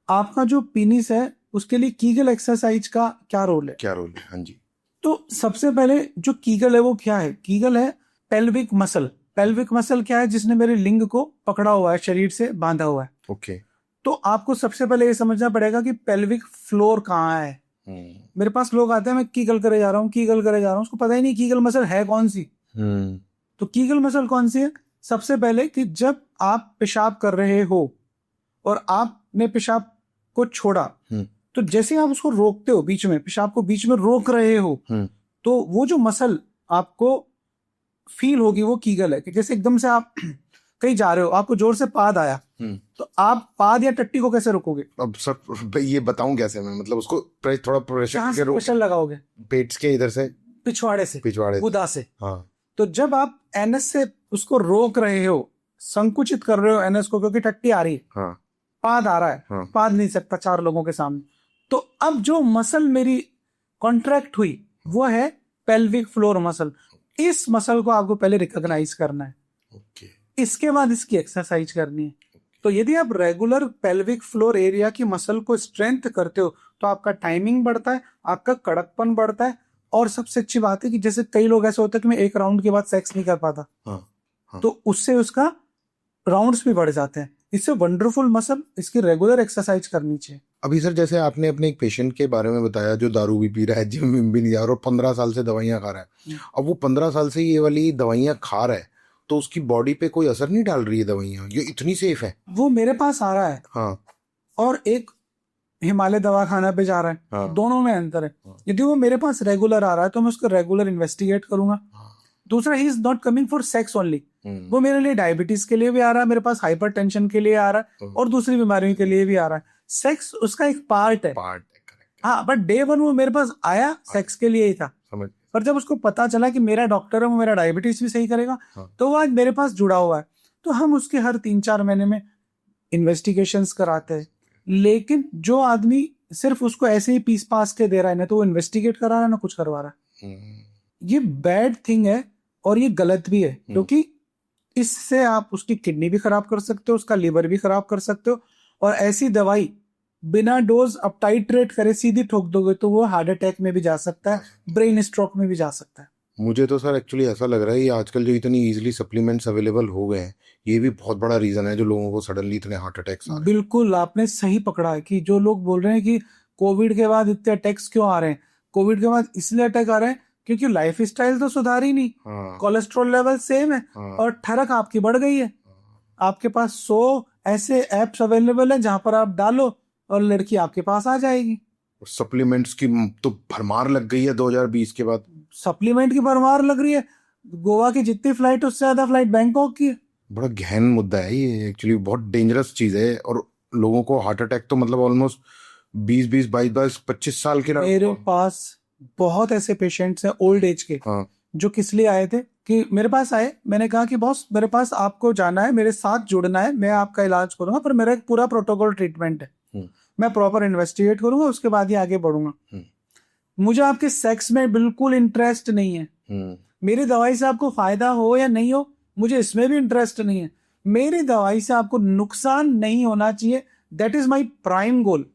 आपका जो पीनिस है उसके लिए कीगल एक्सरसाइज का क्या रोल है। हाँ जी। तो सबसे पहले जो कीगल है वो क्या है? कीगल है पेल्विक मसल। पेल्विक मसल क्या है? जिसने मेरे लिंग को पकड़ा हुआ है, शरीर से बांधा हुआ है। ओके। तो आपको सबसे पहले ये समझना पड़ेगा कि पेल्विक फ्लोर कहाँ है। मेरे पास लोग आते हैं, मैं कीगल करे जा रहा हूँ, कीगल करे जा रहा हूँ, उसको पता ही नहीं कीगल मसल है कौन सी। तो कीगल मसल कौन सी है? सबसे पहले कि जब आप पेशाब कर रहे हो और आपने पेशाब को छोड़ा, तो जैसे आप उसको रोकते हो, बीच में पेशाब को बीच में रोक रहे हो, तो वो जो मसल आपको फील होगी वो कीगल है। कि जैसे एकदम से आप कहीं जा रहे हो, आपको जोर से पाद आया, तो आप पाद या टट्टी को कैसे रोकोगे? अब सर ये बताऊं कैसे मैं, मतलब उसको थोड़ा प्रेशर लगाओगे? पेट के इधर से, पिछवाड़े गुदा से। हाँ। तो जब आप एनएस से उसको रोक रहे हो, संकुचित कर रहे हो एनएस को, क्योंकि टट्टी आ रही है, हाँ। पाद आ रहा है, हाँ। पाद नहीं सकता 4 लोगों के सामने, तो अब जो मसल मेरी कॉन्ट्रैक्ट हुई वो है पेल्विक फ्लोर मसल। इस मसल को आपको पहले रिकॉग्नाइज करना है, इसके बाद इसकी एक्सरसाइज करनी है। तो यदि आप रेगुलर पेल्विक फ्लोर एरिया की मसल को स्ट्रेंथ करते हो तो आपका टाइमिंग बढ़ता है, आपका कड़कपन बढ़ता है, और सबसे अच्छी बात है कि जैसे कई लोग ऐसे होते हैं कि मैं 1 राउंड के बाद सेक्स नहीं कर पाता, हाँ। तो उससे उसका राउंड्स भी बढ़ जाते हैं। इससे वंडरफुल मसल, इसकी रेगुलर एक्सरसाइज करनी चाहिए। अभी सर जैसे आपने अपने एक पेशेंट के बारे में बताया जो दारू भी पी रहा है, जिम विम भी नहीं जा रहा और 15 साल से दवाइयां खा रहा है। अब वो 15 साल से ये वाली दवाइयां खा रहा है, तो उसकी बॉडी पे कोई असर नहीं डाल रही है दवाइयां? ये इतनी सेफ है? वो मेरे पास आ रहा है, हाँ, और एक हिमालय दवाखाना पे जा रहा है, हाँ। दोनों में अंतर है। यदि वो मेरे पास रेगुलर आ रहा है तो मैं उसको रेगुलर इन्वेस्टिगेट करूंगा। दूसरा, he is not coming for sex only, वो मेरे लिए डायबिटीज के लिए भी आ रहा है, मेरे पास हाइपरटेंशन के लिए आ रहा है, और दूसरी बीमारियों के लिए भी आ रहा है। सेक्स उसका एक पार्ट है। हाँ, बट डे वन वो मेरे पास आया सेक्स के लिए ही था, समझ। पर जब उसको पता चला कि मेरा डॉक्टर है, वो मेरा डायबिटीज भी सही करेगा, हाँ। तो वो आज मेरे पास जुड़ा हुआ है। तो हम उसके हर 3-4 महीने में इन्वेस्टिगेशंस कराते हैं। लेकिन जो आदमी सिर्फ उसको ऐसे ही पीस पास के दे रहा है, ना तो वो इन्वेस्टिगेट करा रहा है ना कुछ करवा रहा है, ये बैड थिंग है और ये गलत भी है, क्योंकि इससे आप उसकी किडनी भी खराब कर सकते हो, उसका लिवर भी खराब कर सकते हो। और ऐसी दवाई बिना डोज अब टाइट्रेट करे सीधी ठोक दोगे तो वो हार्ट अटैक में भी जा सकता है, ब्रेन स्ट्रोक में भी जा सकता है। मुझे तो सर एक्चुअली ऐसा लग रहा है, ये आजकल जो इतनी इजीली सप्लीमेंट्स अवेलेबल हो गए हैं, ये भी बहुत बड़ा रीजन है जो लोगों को सडनली इतने हार्ट अटैक्स आ रहे हैं। बिल्कुल, आपने सही पकड़ा है कि जो लोग बोल रहे हैं कि कोविड के बाद इतने अटैक्स क्यों आ रहे हैं, कोविड के बाद इसलिए अटैक आ रहे हैं क्योंकि लाइफ स्टाइल तो सुधार ही नहीं, हाँ, कोलेस्ट्रॉल लेवल सेम है हाँ, और ठरक आपकी बढ़ गई है। आपके पास 100 ऐसे एप्स अवेलेबल हैं जहां पर आप डालो और लड़की आपके पास आ जाएगी। सप्लीमेंट्स की तो भरमार लग गई है 2020 के बाद। सप्लीमेंट की भरमार लग रही है, गोवा की जितनी फ्लाइट उससे ज्यादा फ्लाइट बैंकॉक की है। बड़ा गहन मुद्दा है ये, एक्चुअली बहुत डेंजरस चीज है। और लोगों को हार्ट अटैक तो मतलब ऑलमोस्ट 20-20, 22-22, 25 साल के मेरे पास बहुत ऐसे पेशेंट्स हैं ओल्ड एज के, हाँ, जो किस लिए आए थे कि मेरे पास आए, मैंने कहा कि बॉस मेरे पास आपको जाना है, मेरे साथ जुड़ना है, मैं आपका इलाज करूंगा, पर मेरा एक पूरा प्रोटोकॉल ट्रीटमेंट है, मैं प्रॉपर इन्वेस्टिगेट करूंगा, उसके बाद ही आगे बढ़ूंगा। मुझे आपके सेक्स में बिल्कुल इंटरेस्ट नहीं है, मेरी दवाई से आपको फायदा हो या नहीं हो मुझे इसमें भी इंटरेस्ट नहीं है, मेरी दवाई से आपको नुकसान नहीं होना चाहिए, दैट इज माई प्राइम गोल।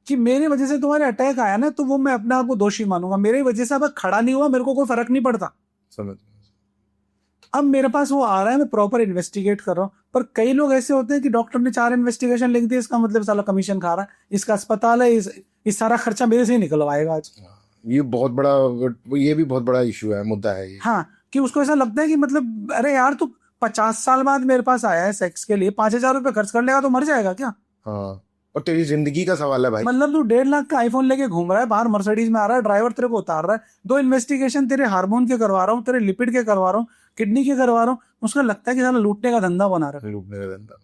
कि मेरी वजह से तुम्हारे अटैक आया ना, तो वो मैं अपने आप को दोषी मानूंगा, मेरी वजह से अब खड़ा नहीं हुआ, मेरे को कोई फर्क नहीं पड़ता। समझ। अब मेरे पास वो आ रहा है, मैं प्रॉपर इन्वेस्टिगेट कर रहा हूँ। पर कई लोग ऐसे होते हैं कि डॉक्टर ने 4 इन्वेस्टिगेशन लिख दिए, इसका मतलब साला कमीशन खा रहा है, इसका अस्पताल है, इस सारा खर्चा मेरे से ही निकलवाएगा आज। ये बहुत बड़ा, ये भी बहुत बड़ा इशू है, मुद्दा है ये। हाँ, कि उसको ऐसा लगता है कि मतलब अरे यार तू 50 साल बाद मेरे पास आया है सेक्स के लिए, 5,000 रुपए खर्च कर लेगा तो मर जाएगा क्या? हाँ, और तेरी जिंदगी का सवाल है भाई। मतलब तू 1.5 लाख का आईफोन लेके घूम रहा है, बाहर मर्सिडीज में आ रहा है, ड्राइवर तेरे को उतार रहा है, 2 इन्वेस्टिगेशन तेरे हार्मोन के करवा रहा हूँ, तेरे लिपिड के करवा रहा हूँ, किडनी के करवा रहा हूँ, उसका लगता है कि साला लूटने का धंधा बना रहा है। लूटने का धंधा।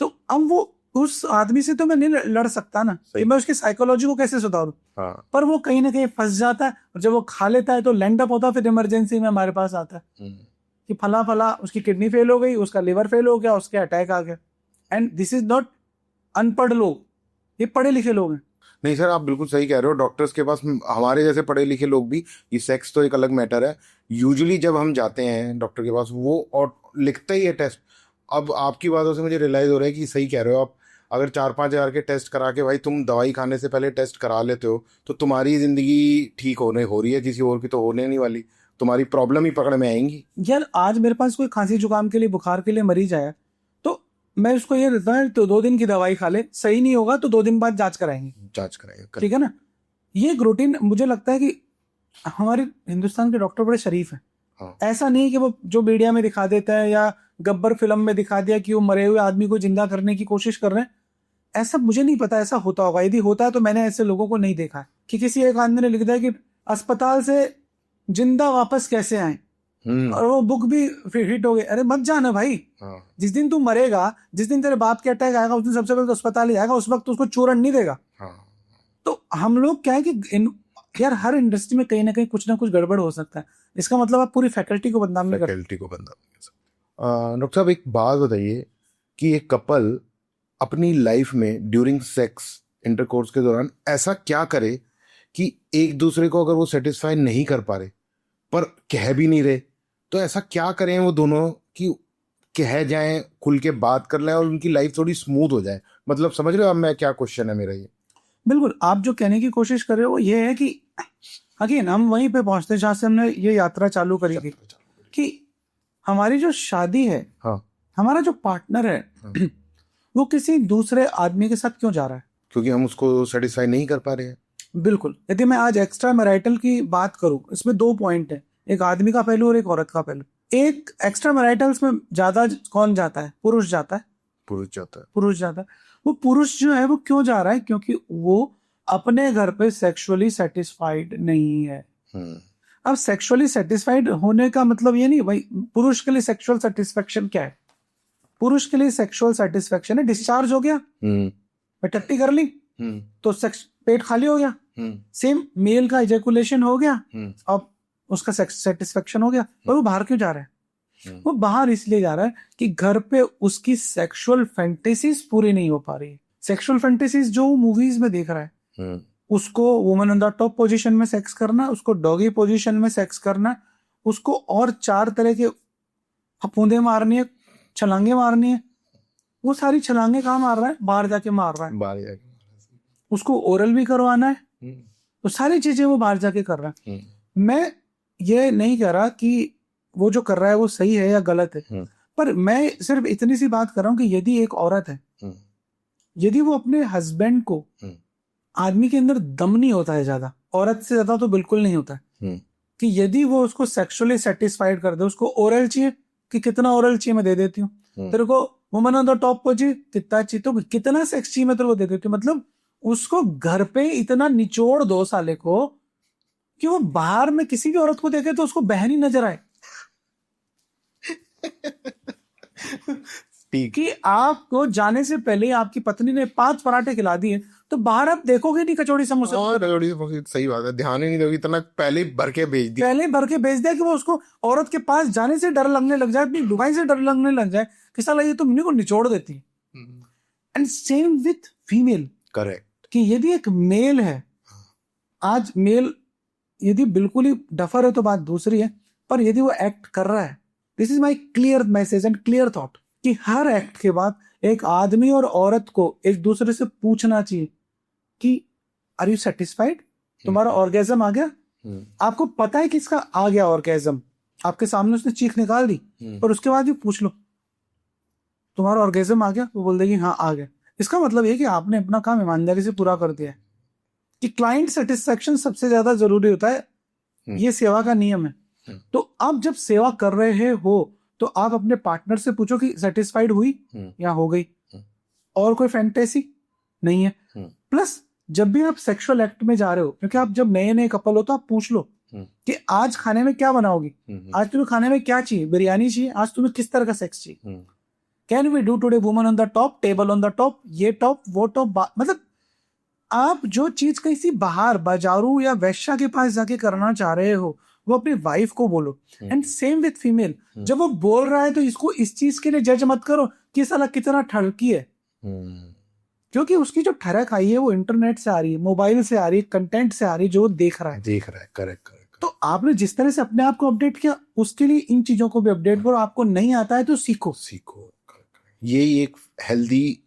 तो अब वो उस आदमी से तो मैं नहीं लड़ सकता ना, कि मैं उसकी साइकोलॉजी को कैसे सुधारूं। हाँ। पर वो कहीं ना कहीं फंस जाता है, और जब वो खा लेता है तो लैंड अप होता है, फिर इमरजेंसी में हमारे पास आता है कि फला फला उसकी किडनी फेल हो गई, उसका लिवर फेल हो गया, उसके अटैक आ गया। एंड दिस इज नॉट अनपढ़ लोग, ये पढ़े लिखे लोग हैं। नहीं सर, आप बिल्कुल सही कह रहे हो। डॉक्टर्स के पास हमारे जैसे पढ़े लिखे लोग भी, ये सेक्स तो एक अलग मैटर है। यूजुअली जब हम जाते हैं डॉक्टर के पास, वो और लिखता ही है टेस्ट। अब आपकी बातों से मुझे रियलाइज हो रहा है कि सही कह रहे हो आप। अगर 4-5 हज़ार के टेस्ट करा के भाई तुम दवाई खाने से पहले टेस्ट करा लेते हो, तो तुम्हारी जिंदगी ठीक हो रही है, किसी और की तो होने नहीं वाली। तुम्हारी प्रॉब्लम ही पकड़ में आएंगी। यार आज मेरे पास कोई खांसी जुकाम के लिए, बुखार के लिए मरीज आया, तो मैं उसको ये देता हूँ तो 2 दिन की दवाई खा ले, सही नहीं होगा तो 2 दिन बाद जांच कराएंगे, ठीक है ना। ये एक रूटीन, मुझे लगता है कि हमारे हिंदुस्तान के डॉक्टर बड़े शरीफ हैं। हाँ। ऐसा नहीं कि वो जो मीडिया में दिखा देता है या गब्बर फिल्म में दिखा दिया कि वो मरे हुए आदमी को जिंदा करने की कोशिश कर रहे हैं, ऐसा मुझे नहीं पता ऐसा होता होगा। यदि होता है तो मैंने ऐसे लोगों को नहीं देखा है कि किसी एक आदमी ने लिख दिया कि अस्पताल से जिंदा वापस कैसे आए, और वो बुक भी हिट हो गई। अरे मत जाना भाई, जिस दिन तू मरेगा, जिस दिन तेरे बाप के अटैक आएगा, उस दिन सबसे पहले तो अस्पताल ही जाएगा, उस वक्त उसको चूरन नहीं देगा। तो हम लोग क्या है कि यार हर इंडस्ट्री में कहीं ना कहीं कुछ ना कुछ गड़बड़ हो सकता है, इसका मतलब आप पूरी फैकल्टी को बदनाम नहीं करते। डॉक्टर साहब एक बात बताइए कि एक कपल अपनी लाइफ में ड्यूरिंग सेक्स इंटरकोर्स के दौरान ऐसा क्या करे कि एक दूसरे को अगर वो सेटिस्फाई नहीं कर पा रहे पर कह भी नहीं रहे, तो ऐसा क्या करें वो दोनों कि कह जाएं, खुल के बात कर लें और उनकी लाइफ थोड़ी स्मूथ हो जाए। मतलब समझ रहे हो आप मैं क्या क्वेश्चन है मेरा ये? बिल्कुल, आप जो कहने की कोशिश कर रहे हो ये है कि अगेन हम वहीं पे पहुंचते जहां से हमने ये यात्रा चालू करी थी कि हमारी जो शादी है, हाँ, हमारा जो पार्टनर है, हाँ, वो किसी दूसरे आदमी के साथ क्यों जा रहा है? क्योंकि हम उसको सेटिस्फाई नहीं कर पा रहे हैं। बिल्कुल। यदि मैं आज एक्स्ट्रा मैरिटल की बात करूं, इसमें 2 पॉइंट है, एक आदमी का पहलू और एक औरत का पहलू। एक एक्स्ट्रा मैरिटल्स में ज्यादा कौन जाता है? पुरुष जाता है। पुरुष जाता है। वो पुरुष जो है वो क्यों जा रहा है? क्योंकि वो अपने घर पे सेक्सुअली सेटिस्फाइड नहीं है। अब सेक्सुअली सेटिस्फाइड होने का मतलब ये नहीं भाई, पुरुष के लिए सेक्सुअल सेटिस्फेक्शन क्या है? पुरुष के लिए सेक्सुअल सेटिस्फेक्शन है डिस्चार्ज हो गया, मैं टट्टी कर ली, तो सेक्स पेट खाली हो गया, सेम मेल का इजैकुलेशन हो गया, अब उसका सेक्स सेटिस्फेक्शन हो गया, और वो बाहर क्यों जा रहा है? वो बाहर इसलिए जा रहा है कि घर पे उसकी सेक्सुअल फैंटेसीज पूरी नहीं हो पा रही है। सेक्सुअल फैंटेसीज जो मूवीज में देख रहा है, उसको woman on the top position में सेक्स करना, उसको डॉगी पोजीशन में सेक्स करना, उसको और 4 तरह के फफूंदे मारनी है, छलांगे मारनी है, वो सारी छलांगे कहाँ मार रहा है? बाहर जाके मार रहा है। बाहर जाके उसको ओरल भी करवाना है, तो सारी चीजें वो बाहर जाके कर रहा है। मैं ये नहीं कह रहा कि वो जो कर रहा है वो सही है या गलत है, पर मैं सिर्फ इतनी सी बात कर रहा हूँ कि यदि एक औरत है, यदि वो अपने हस्बैंड को, आदमी के अंदर दम नहीं होता है ज्यादा, औरत से ज्यादा तो बिल्कुल नहीं होता है, कि यदि वो उसको सेक्सुअली सेटिस्फाइड कर दे, उसको ओरल चाहिए कि कितना ओरल चाहिए मैं दे देती हूँ, तेरे को वुमन ऑन द टॉप को चाहिए कितना चाहिए, तो कितना सेक्स चाहिए मैं तेरे को दे देती हूँ। मतलब उसको घर पे इतना निचोड़ दो साले को कि वो बाहर में किसी भी औरत को देखे तो उसको बहन ही नजर आए। कि आपको जाने से पहले आपकी पत्नी ने 5 पराठे खिला दिए, तो बाहर आप देखोगे नहीं कचौड़ी समोसा। सही बात है, ध्यान ही नहीं दोगे, इतना पहले ही भर के भेज दिया, पहले भर के भेज दिया कि वो उसको औरत के पास जाने से डर लगने लग जाए, अपनी लुगाई से डर लगने लग जाए कि साला ये तो मुझे को निचोड़ देती। And same with female, correct, कि यदि एक मेल है, आज मेल यदि बिल्कुल ही डफर है तो बात दूसरी है, पर यदि वो एक्ट कर रहा है, this is my clear message and clear thought, कि हर एक्ट के बाद एक आदमी और औरत को एक दूसरे से पूछना चाहिए कि आर यू सेटिस्फाइड, तुम्हारा ऑर्गेजम आ गया? आपको पता है कि इसका आ गया ऑर्गेजम, आपके सामने उसने चीख निकाल दी, पर उसके बाद भी पूछ लो तुम्हारा ऑर्गेजम आ गया, वो बोल देगी हाँ आ गया। इसका मतलब ये कि आपने अपना काम ईमानदारी से पूरा कर दिया है, कि क्लाइंट सेटिस्फेक्शन सबसे ज्यादा जरूरी होता है, ये सेवा का नियम है। तो आप जब सेवा कर रहे हो तो आप अपने पार्टनर से पूछो कि सेटिस्फाइड हुई या हो गई, और कोई फैंटेसी नहीं है। प्लस जब भी आप सेक्सुअल एक्ट में जा रहे हो, क्योंकि आप जब नए नए कपल हो तो आप पूछ लो कि आज खाने में क्या बनाओगी, आज तुम्हें खाने में क्या चाहिए, बिरयानी चाहिए, आज तुम्हें किस तरह का सेक्स चाहिए, can we do today woman on the top, table on the top, ये टॉप वो टॉप, मतलब आप जो चीज कहीं सी बाहर बाजारू या वैश्या के पास जाके करना चाह रहे हो वो अपनी वाइफ को बोलो। एंड सेम विथ फीमेल, जब वो बोल रहा है तो इसको इस चीज के लिए जज मत करो कि साला कितना ठड़की है, क्योंकि उसकी जो ठरक आई है वो इंटरनेट से आ रही है, मोबाइल से आ रही है, कंटेंट से आ रही है जो वो देख रहा है। Correct correct. तो आपने जिस तरह से अपने आप को अपडेट किया, उसके लिए इन चीजों को भी अपडेट करो। आपको नहीं आता है तो सीखो। यही एक हेल्दी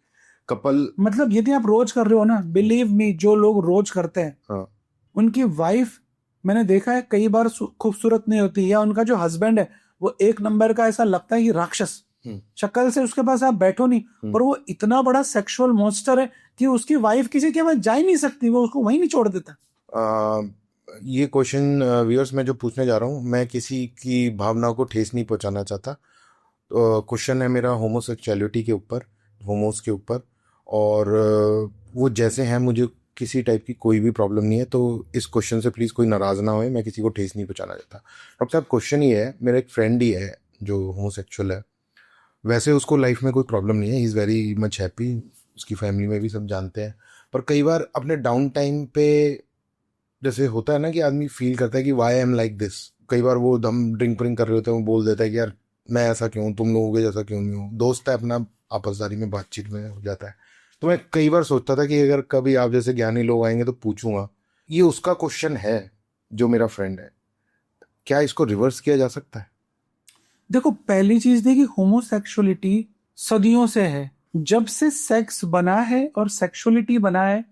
कपल, मतलब यदि आप रोज कर रहे हो ना, बिलीव मी, जो लोग रोज करते हैं उनकी वाइफ मैंने देखा है कई बार खूबसूरत नहीं होती, या उनका जो हस्बैंड है वो एक नंबर का ऐसा लगता है कि राक्षस, शक्ल से उसके पास आप बैठो नहीं, पर वो इतना बड़ा सेक्सुअल मॉन्स्टर है कि उसकी वाइफ किसी के पास जा ही नहीं सकती, वो उसको वहीं नहीं छोड़ देता। ये क्वेश्चन व्यूअर्स मैं जो पूछने जा रहा हूँ, मैं किसी की भावनाओं को ठेस नहीं पहुंचाना चाहता। क्वेश्चन है मेरा होमोसेक्सुअलिटी के ऊपर, होमोस के ऊपर, और वो जैसे हैं, मुझे किसी टाइप की कोई भी प्रॉब्लम नहीं है, तो इस क्वेश्चन से प्लीज़ कोई नाराज़ ना होए, मैं किसी को ठेस नहीं पहुंचाना चाहता। डॉक्टर साहब, क्वेश्चन ये है, मेरा एक फ्रेंड ही है जो होमोसेक्सुअल है, वैसे उसको लाइफ में कोई प्रॉब्लम नहीं है, he is very much happy, उसकी फैमिली में भी सब जानते हैं, पर कई बार अपने डाउन टाइम पे जैसे होता है ना कि आदमी फील करता है कि why I am like this, कई बार वो दम ड्रिंक व्रिंक कर रहे होते हैं, वो बोल देता है कि यार मैं ऐसा क्यों, तुम लोगों के जैसा क्यों नहीं हूँ, दोस्त है अपना, आपसदारी में बातचीत में हो जाता है। तो मैं कई बार सोचता था कि अगर कभी आप जैसे ज्ञानी लोग आएंगे तो पूछूंगा। ये उसका क्वेश्चन है जो मेरा फ्रेंड है, क्या इसको रिवर्स किया जा सकता है? देखो, पहली चीज थी कि होमोसेक्सुअलिटी सदियों से है, जब से सेक्स बना है और सेक्सुअलिटी बना है,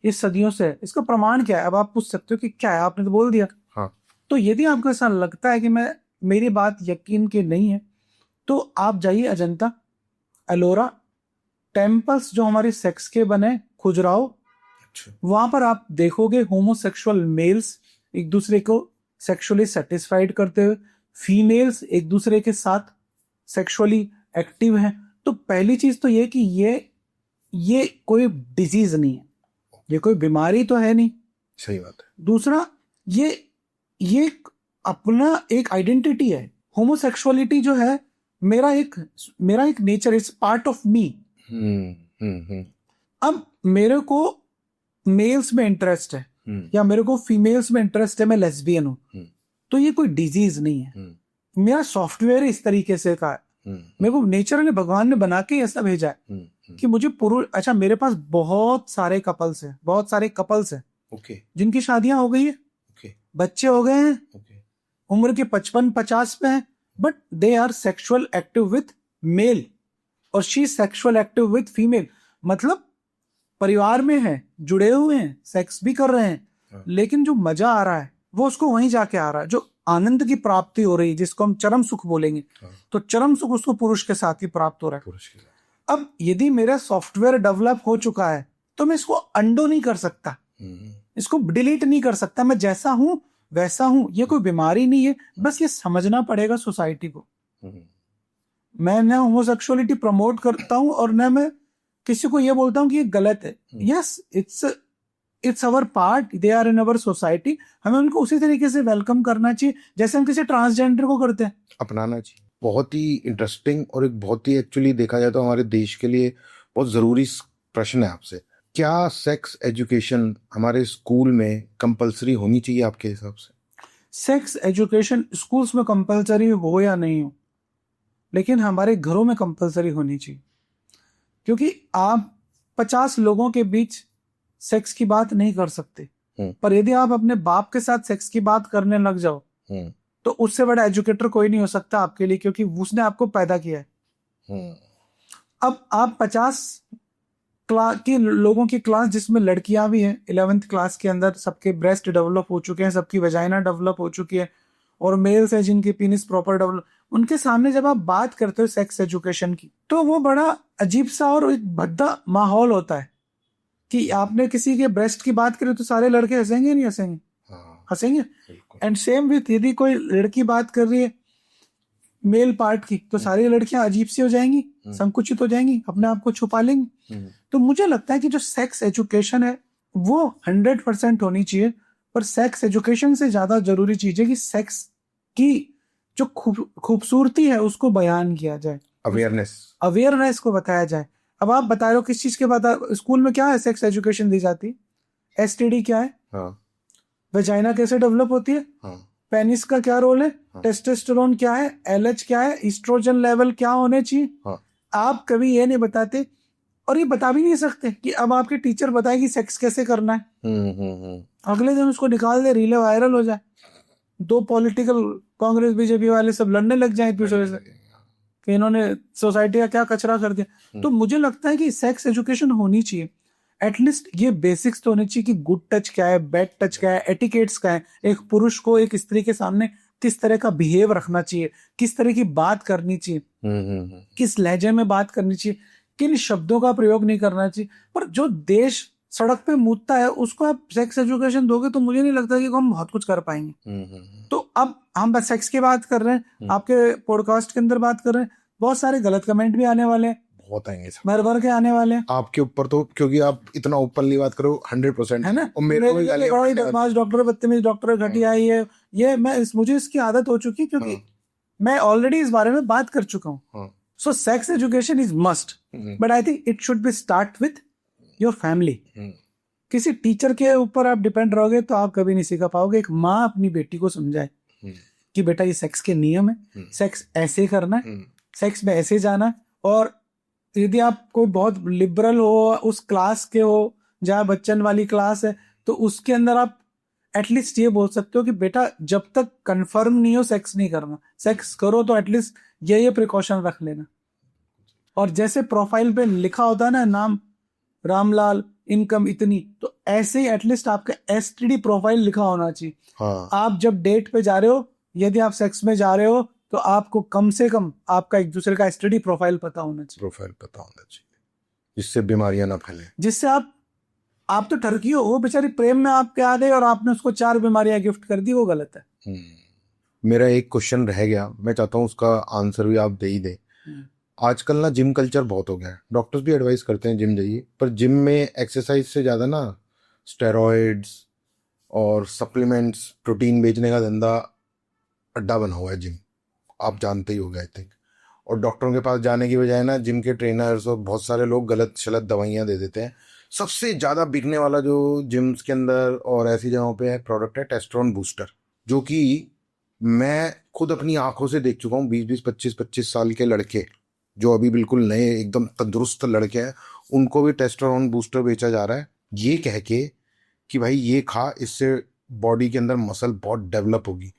ये सदियों से है। इसका प्रमाण क्या है? अब आप पूछ सकते हो कि क्या है, आपने तो बोल दिया। हाँ। तो यदि आपको ऐसा लगता है कि मेरी बात यकीन की नहीं है, तो आप जाइए अजंता, एलोरा, टेम्पल्स जो हमारे सेक्स के बने, खुजराहो, वहां पर आप देखोगे होमोसेक्सुअल मेल्स एक दूसरे को सेक्सुअली सेटिस्फाइड करते हुए, फीमेल्स एक दूसरे के साथ सेक्सुअली एक्टिव हैं। तो पहली चीज तो ये कि ये कोई डिजीज नहीं है, ये कोई बीमारी तो है नहीं। सही बात है। दूसरा, ये अपना एक आइडेंटिटी है। होमोसेक्सुअलिटी जो है मेरा एक nature, it's part of me. अब मेरे को मेल्स में इंटरेस्ट है या मेरे को फीमेल्स में इंटरेस्ट है, मैं लेस्बियन हूँ, तो ये कोई डिजीज नहीं है। मेरा सॉफ्टवेयर इस तरीके से का है, मेरे को नेचर ने, भगवान ने बना के ऐसा भेजा है कि मुझे पुरुष, अच्छा मेरे पास बहुत सारे कपल्स हैं, बहुत सारे कपल्स हैं जिनकी शादियां हो गई है, बच्चे हो गए हैं, उम्र के 55-50 पे हैं, but they are sexual active with male और she sexual active with female. मतलब परिवार में है, जुड़े हुए हैं, सेक्स भी कर रहे हैं, लेकिन जो मजा आ रहा है वो उसको वहीं जाके आ रहा है, जो आनंद की प्राप्ति हो रही है जिसको हम चरम सुख बोलेंगे, तो चरम सुख उसको पुरुष के साथ ही प्राप्त हो रहा है। अब यदि मेरा सॉफ्टवेयर डेवलप हो चुका है तो मैं इसको अंडो नहीं कर सकता, इसको डिलीट नहीं कर सकता, मैं जैसा हूं वैसा हूं। ये कोई बीमारी नहीं है, बस ये समझना पड़ेगा सोसाइटी को। मैं ना होमोसेक्सुअलिटी प्रमोट करता हूं और ना मैं किसी को ये बोलता हूं कि ये गलत है। Yes, it's our part, they are in our society, हमें उनको उसी तरीके से वेलकम करना चाहिए जैसे हम किसी ट्रांसजेंडर को करते हैं, अपनाना चाहिए। बहुत ही इंटरेस्टिंग और एक बहुत ही एक्चुअली देखा जाए तो हमारे देश के लिए बहुत जरूरी प्रश्न है आपसे। क्या सेक्स एजुकेशन हमारे स्कूल में कंपलसरी होनी चाहिए आपके हिसाब से? सेक्स एजुकेशन स्कूल्स में कंपलसरी हो या नहीं हो, लेकिन हमारे घरों में कंपलसरी होनी चाहिए, क्योंकि आप 50 लोगों के बीच सेक्स की बात नहीं कर सकते, पर यदि आप अपने बाप के साथ सेक्स की बात करने लग जाओ तो उससे बड़ा एजुकेटर कोई नहीं हो सकता आपके लिए, क्योंकि उसने आपको पैदा किया है। अब आप 50 की लोगों की क्लास जिसमें लड़कियां भी हैं, 11th क्लास के अंदर सबके ब्रेस्ट डेवलप हो चुके हैं, सबकी वजाइना डेवलप हो चुकी है, और मेल्स है जिनकी पीनिस प्रॉपर डेवलप, उनके सामने जब आप बात करते हो सेक्स एजुकेशन की तो वो बड़ा अजीब सा और एक भद्दा माहौल होता है कि आपने किसी के ब्रेस्ट की बात करी तो सारे लड़के हंसेंगे, नहीं हंसेंगे? हंसेंगे। एंड सेम विथ, यदि कोई लड़की बात कर रही है मेल पार्ट की तो सारी लड़कियां अजीब सी हो जाएंगी, संकुचित हो जाएंगी, अपने आप को छुपा लेंगी। तो मुझे लगता है कि जो सेक्स एजुकेशन है वो 100% होनी चाहिए, पर सेक्स एजुकेशन से ज्यादा जरूरी चीज है कि सेक्स की जो खूबसूरती है उसको बयान किया जाए, अवेयरनेस को बताया जाए। अब आप बता रहे हो किस चीज के बता, स्कूल में क्या है सेक्स एजुकेशन दी जाती है, एसटीडी क्या है, वेजाइना कैसे डेवलप होती है, पेनिस का क्या रोल है, टेस्टोस्टेरोन क्या है, एलएच क्या है, ईस्ट्रोजन लेवल क्या होने चाहिए। आप कभी ये नहीं बताते और ये बता भी नहीं सकते कि अब आपके टीचर बताए कि सेक्स कैसे करना है, अगले दिन उसको निकाल दे, रीले वायरल हो जाए, 2 पॉलिटिकल कांग्रेस बीजेपी वाले सब लड़ने लग जाए दूसरे से कि इन्होंने सोसाइटी का क्या कचरा कर दिया। तो मुझे लगता है कि सेक्स एजुकेशन होनी चाहिए, एटलीस्ट ये बेसिक्स तो होने चाहिए कि गुड टच क्या है, बैड टच क्या है, एटिकेट्स क्या है, एक पुरुष को एक स्त्री के सामने किस तरह का बिहेव रखना चाहिए, किस तरह की बात करनी चाहिए, किस लहजे में बात करनी चाहिए, किन शब्दों का प्रयोग नहीं करना चाहिए। पर जो देश सड़क पे मूतता है उसको आप सेक्स एजुकेशन दोगे तो मुझे नहीं लगता कि हम बहुत कुछ कर पाएंगे। तो अब हम बस सेक्स की बात कर रहे हैं, आपके पॉडकास्ट के अंदर बात कर रहे हैं, बहुत सारे गलत कमेंट भी आने वाले हैं, बहुत आएंगे, भर भर के आने वाले हैं आपके ऊपर, तो क्योंकि आप इतना ओपनली बात करो 100% है ना। और मेरे को बदमाश डॉक्टर, बदतमीज डॉक्टर, घटिया ये मुझे इसकी आदत हो चुकी, क्योंकि मैं ऑलरेडी इस बारे में बात कर चुका हूँ। So sex education is must, but I think it should be start with your family. किसी टीचर के ऊपर आप डिपेंड रहोगे तो आप कभी नहीं सीख पाओगे। एक माँ अपनी बेटी को समझाए कि बेटा ये सेक्स के नियम है, सेक्स ऐसे करना है, सेक्स में ऐसे जाना है। और यदि आप कोई बहुत लिबरल हो, उस क्लास के हो जहाँ बच्चन वाली क्लास है, तो उसके अंदर आप एटलीस्ट ये बोल सकते हो कि बेटा जब तक कंफर्म नहीं हो सेक्स नहीं करना, सेक्स करो तो एटलीस्ट ये प्रिकॉशन रख लेना। और जैसे प्रोफाइल पे लिखा होता है ना नाम रामलाल, इनकम इतनी, तो ऐसे ही एटलीस्ट आपका एसटीडी प्रोफाइल लिखा होना चाहिए। आप जब डेट पे जा रहे हो, यदि आप सेक्स में जा रहे हो तो आपको कम से कम आपका एक दूसरे का एसटीडी प्रोफाइल पता होना चाहिए, जिससे बीमारियां ना फैले, जिससे आप तो ठरकी हो, वो बेचारी प्रेम में आपके आ गए और आपने उसको 4 बीमारियां गिफ्ट कर दी, वो गलत है। मेरा एक क्वेश्चन रह गया, मैं चाहता हूँ उसका आंसर भी आप दे ही दे। आजकल ना जिम कल्चर बहुत हो गया है, डॉक्टर्स भी एडवाइस करते हैं जिम जाइए, पर जिम में एक्सरसाइज से ज़्यादा ना स्टेरॉइड्स और सप्लीमेंट्स, प्रोटीन बेचने का धंधा अड्डा बना हुआ है जिम, आप जानते ही होंगे आई थिंक। और डॉक्टरों के पास जाने की बजाय ना जिम के ट्रेनर्स और बहुत सारे लोग गलत शलत दवाइयाँ दे देते हैं, सबसे ज्यादा बिकने वाला जो जिम्स के अंदर और ऐसी जगहों पे है प्रोडक्ट है टेस्टोस्टेरोन बूस्टर, जो कि मैं खुद अपनी आंखों से देख चुका हूँ। 20-20, 25-25 साल के लड़के जो अभी बिल्कुल नए एकदम तंदुरुस्त लड़के हैं, उनको भी टेस्टोस्टेरोन बूस्टर बेचा जा रहा है, ये कह के कि भाई ये खा, इससे बॉडी के अंदर मसल बहुत डेवलप होगी।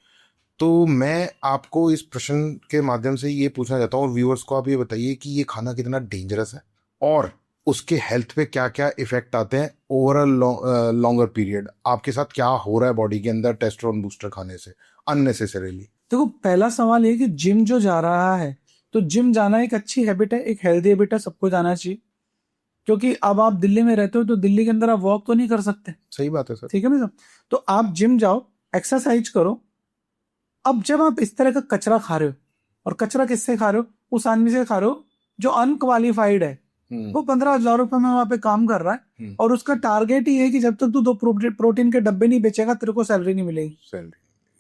तो मैं आपको इस प्रश्न के माध्यम से ये पूछना चाहता हूँ, और व्यूअर्स को आप ये बताइए कि ये खाना कितना डेंजरस है और उसके हेल्थ पे क्या क्या इफेक्ट आते हैं ओवर अ लॉन्गर पीरियड। आपके साथ क्या हो रहा है बॉडी के अंदर टेस्टोस्टेरोन बूस्टर खाने से अननेसेसरीली? देखो, पहला सवाल ये कि जिम जो जा रहा है, तो जिम जाना एक अच्छी हैबिट है, एक हेल्दी हैबिट है, सबको जाना चाहिए। क्योंकि अब आप दिल्ली में रहते हो तो दिल्ली के अंदर आप वॉक तो नहीं कर सकते, सही बात है सर। ठीक है ना सर? तो आप जिम जाओ, एक्सरसाइज करो। अब जब आप इस तरह का कचरा खा रहे हो, और कचरा किससे खा रहे हो? उस आदमी से खा रहे हो जो अनक्वालिफाइड है, वो 15,000 रुपए में वहां पे काम कर रहा है, और उसका टारगेट ही है कि जब तक तू 2 प्रोटीन के डब्बे नहीं बेचेगा तेरे को सैलरी नहीं मिलेगी।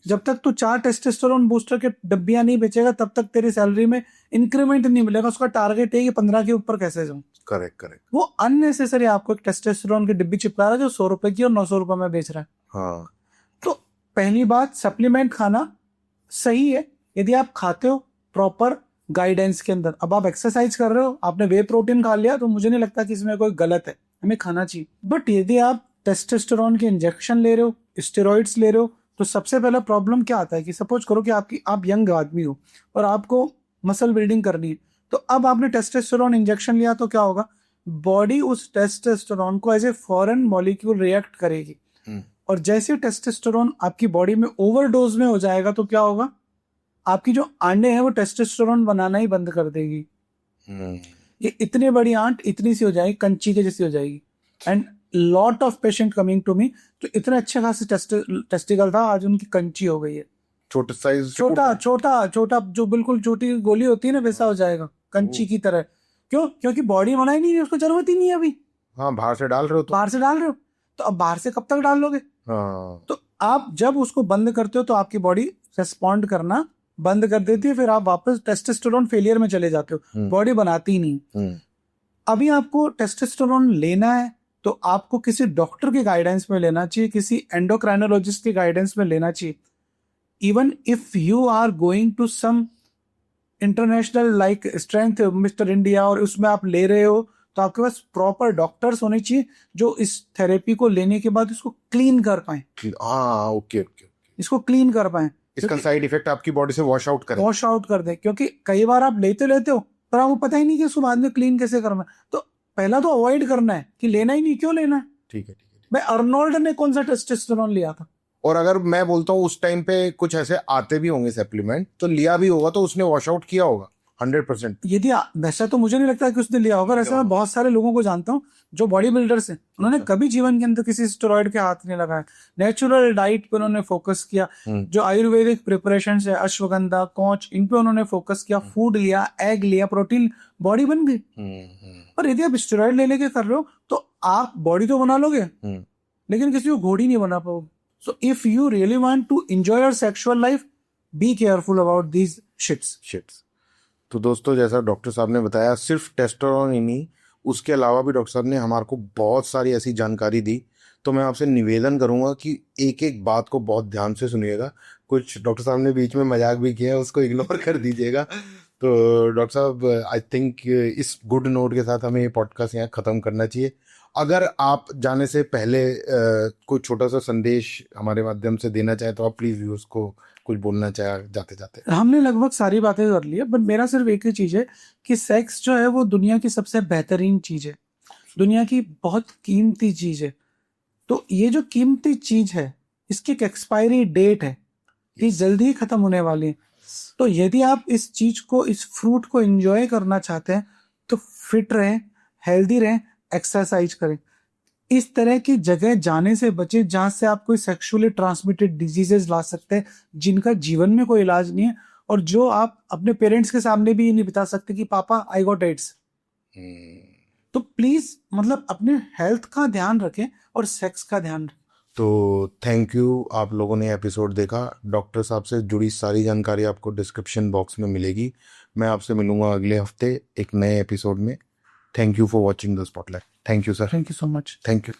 जब तक तू 4 टेस्टोस्टेरोन बूस्टर के डब्बियां नहीं बेचेगा तब तक तेरी सैलरी में इंक्रीमेंट नहीं मिलेगा। उसका टारगेट है कि 15 के ऊपर कैसे जाऊं। करेक्ट। वो अननेसेसरी आपको एक टेस्टोस्टेरोन की डिब्बी चिपका रहा है जो 100 रुपए की और 900 रुपए में बेच रहा है। हाँ। तो पहली बात, सप्लीमेंट खाना सही है यदि आप खाते हो प्रॉपर गाइडेंस के अंदर। अब आप एक्सरसाइज कर रहे हो, आपने वे प्रोटीन खा लिया, तो मुझे नहीं लगता कि इसमें कोई गलत है, हमें खाना चाहिए। बट यदि आप टेस्टोस्टेरोन के इंजेक्शन ले रहे हो, स्टेरॉइड्स ले रहे हो, तो सबसे पहला प्रॉब्लम क्या आता है कि सपोज करो कि आप यंग आदमी हो और आपको मसल बिल्डिंग करनी है, तो अब आपने टेस्टोस्टेरोन इंजेक्शन लिया तो क्या होगा? बॉडी उस टेस्टोस्टेरोन को as a foreign molecule react करेगी, और जैसे टेस्टोस्टेरोन आपकी बॉडी में ओवरडोज में हो जाएगा तो क्या होगा? आपकी जो आंडें हैं वो टेस्टोस्टेरोन बनाना ही बंद कर देगी। ये इतनी बड़ी आंट इतनी सी हो जाएगी, कंची के जैसी हो जाएगी। And lot of patient coming to me, तो इतने अच्छे खासे टेस्टिकल था, आज उनकी कंची हो गई है। छोटा साइज, छोटा जो बिल्कुल छोटी गोली होती है ना, वैसा हो जाएगा, कंची की तरह। क्यों? क्योंकि बॉडी बना ही नहीं है, उसको जरूरत ही नहीं है अभी। हाँ, बाहर से डाल रहे हो तो। बाहर से डाल रहे हो तो अब बाहर से कब तक डाल लोगे? हाँ। तो आप जब उसको बंद करते हो तो आपकी बॉडी रेस्पॉन्ड करना बंद कर देती है, फिर आप वापस टेस्टोस्टेरोन फेलियर में चले जाते हो, बॉडी बनाती ही नहीं। अभी आपको टेस्टोस्टेरोन लेना है तो आपको किसी डॉक्टर के गाइडेंस में लेना चाहिए, किसी एंडोक्राइनोलॉजिस्ट के गाइडेंस में लेना चाहिए। Even if you are going to some international like strength mister India और उसमें आप ले रहे हो, तो आपके पास प्रॉपर डॉक्टर्स होने चाहिए जो इस थेरेपी को लेने के बाद इसको क्लीन कर पाए। हाँ, ओके। इसको क्लीन कर पाए, इसका साइड इफेक्ट आपकी बॉडी से वॉश आउट कर दे। क्योंकि कई बार आप लेते हो पर आपको पता ही नहीं कि उसको बाद में क्लीन कैसे करना है। तो पहला तो अवॉइड करना है कि लेना ही नहीं, क्यों लेना है। ठीक है। भाई अर्नोल्ड ने कौन सा टेस्टोस्टेरोन लिया था? और अगर मैं बोलता हूँ उस टाइम पे कुछ ऐसे आते भी होंगे सप्लीमेंट, तो लिया भी होगा तो उसने वॉश आउट किया होगा 100%। यदि वैसा तो मुझे नहीं लगता कि उसने लिया होगा। वैसे मैं बहुत सारे लोगों को जानता हूँ जो बॉडी बिल्डर्स हैं, उन्होंने कभी जीवन के अंदर किसी स्टेरॉइड के हाथ नहीं लगाया। नेचुरल डाइट पे उन्होंने फोकस किया, जो आयुर्वेदिक प्रिपरेशन है, अश्वगंधा, कौच, इन पे उन्होंने फोकस किया, फूड लिया, एग लिया, प्रोटीन, बॉडी बन गई। पर यदि आप स्टेरॉइड ले लेके कर रहे हो तो आप बॉडी तो बना लोगे लेकिन किसी को घोड़ी नहीं बना पाओगे। So if you really want to enjoy your sexual life, be careful about these shits. तो दोस्तों, जैसा डॉक्टर साहब ने बताया, सिर्फ टेस्टोस्टेरोन ही नहीं, उसके अलावा भी डॉक्टर साहब ने हमारे को बहुत सारी ऐसी जानकारी दी। तो मैं आपसे निवेदन करूंगा कि एक एक बात को बहुत ध्यान से सुनिएगा। कुछ डॉक्टर साहब ने बीच में मजाक भी किया है, उसको इग्नोर कर दीजिएगा। तो डॉक्टर साहब, आई थिंक इस गुड नोट के साथ हमें ये पॉडकास्ट यहाँ ख़त्म करना चाहिए। अगर आप जाने से पहले कोई छोटा सा संदेश हमारे माध्यम से देना चाहें तो आप प्लीज़ व्यूअर्स को कुछ बोलना चाहे जाते जाते। हमने लगभग सारी बातें कर ली है, बट मेरा सिर्फ एक ही चीज़ है कि सेक्स जो है वो दुनिया की सबसे बेहतरीन चीज़ है, दुनिया की बहुत कीमती चीज़ है। तो ये जो कीमती चीज़ है इसकी एक एक्सपायरी डेट है, ये जल्दी ही ख़त्म होने वाली है। तो यदि आप इस चीज़ को, इस फ्रूट को एंजॉय करना चाहते हैं तो फिट रहें, हेल्दी रहें, एक्सरसाइज करें। इस तरह की जगह जाने से बचे जहां से आप कोई सेक्सुअली ट्रांसमिटेड डिजीजेस ला सकते हैं जिनका जीवन में कोई इलाज नहीं है, और जो आप अपने पेरेंट्स के सामने भी नहीं बता सकते कि पापा आई गॉट एड्स। तो प्लीज मतलब अपने हेल्थ का ध्यान रखें और सेक्स का ध्यान रखें। तो थैंक यू, आप लोगों ने एपिसोड देखा। डॉक्टर साहब से जुड़ी सारी जानकारी आपको डिस्क्रिप्शन बॉक्स में मिलेगी। मैं आपसे मिलूंगा अगले हफ्ते एक नए एपिसोड में। Thank you for watching the spotlight. Thank you sir. Thank you so much. Thank you.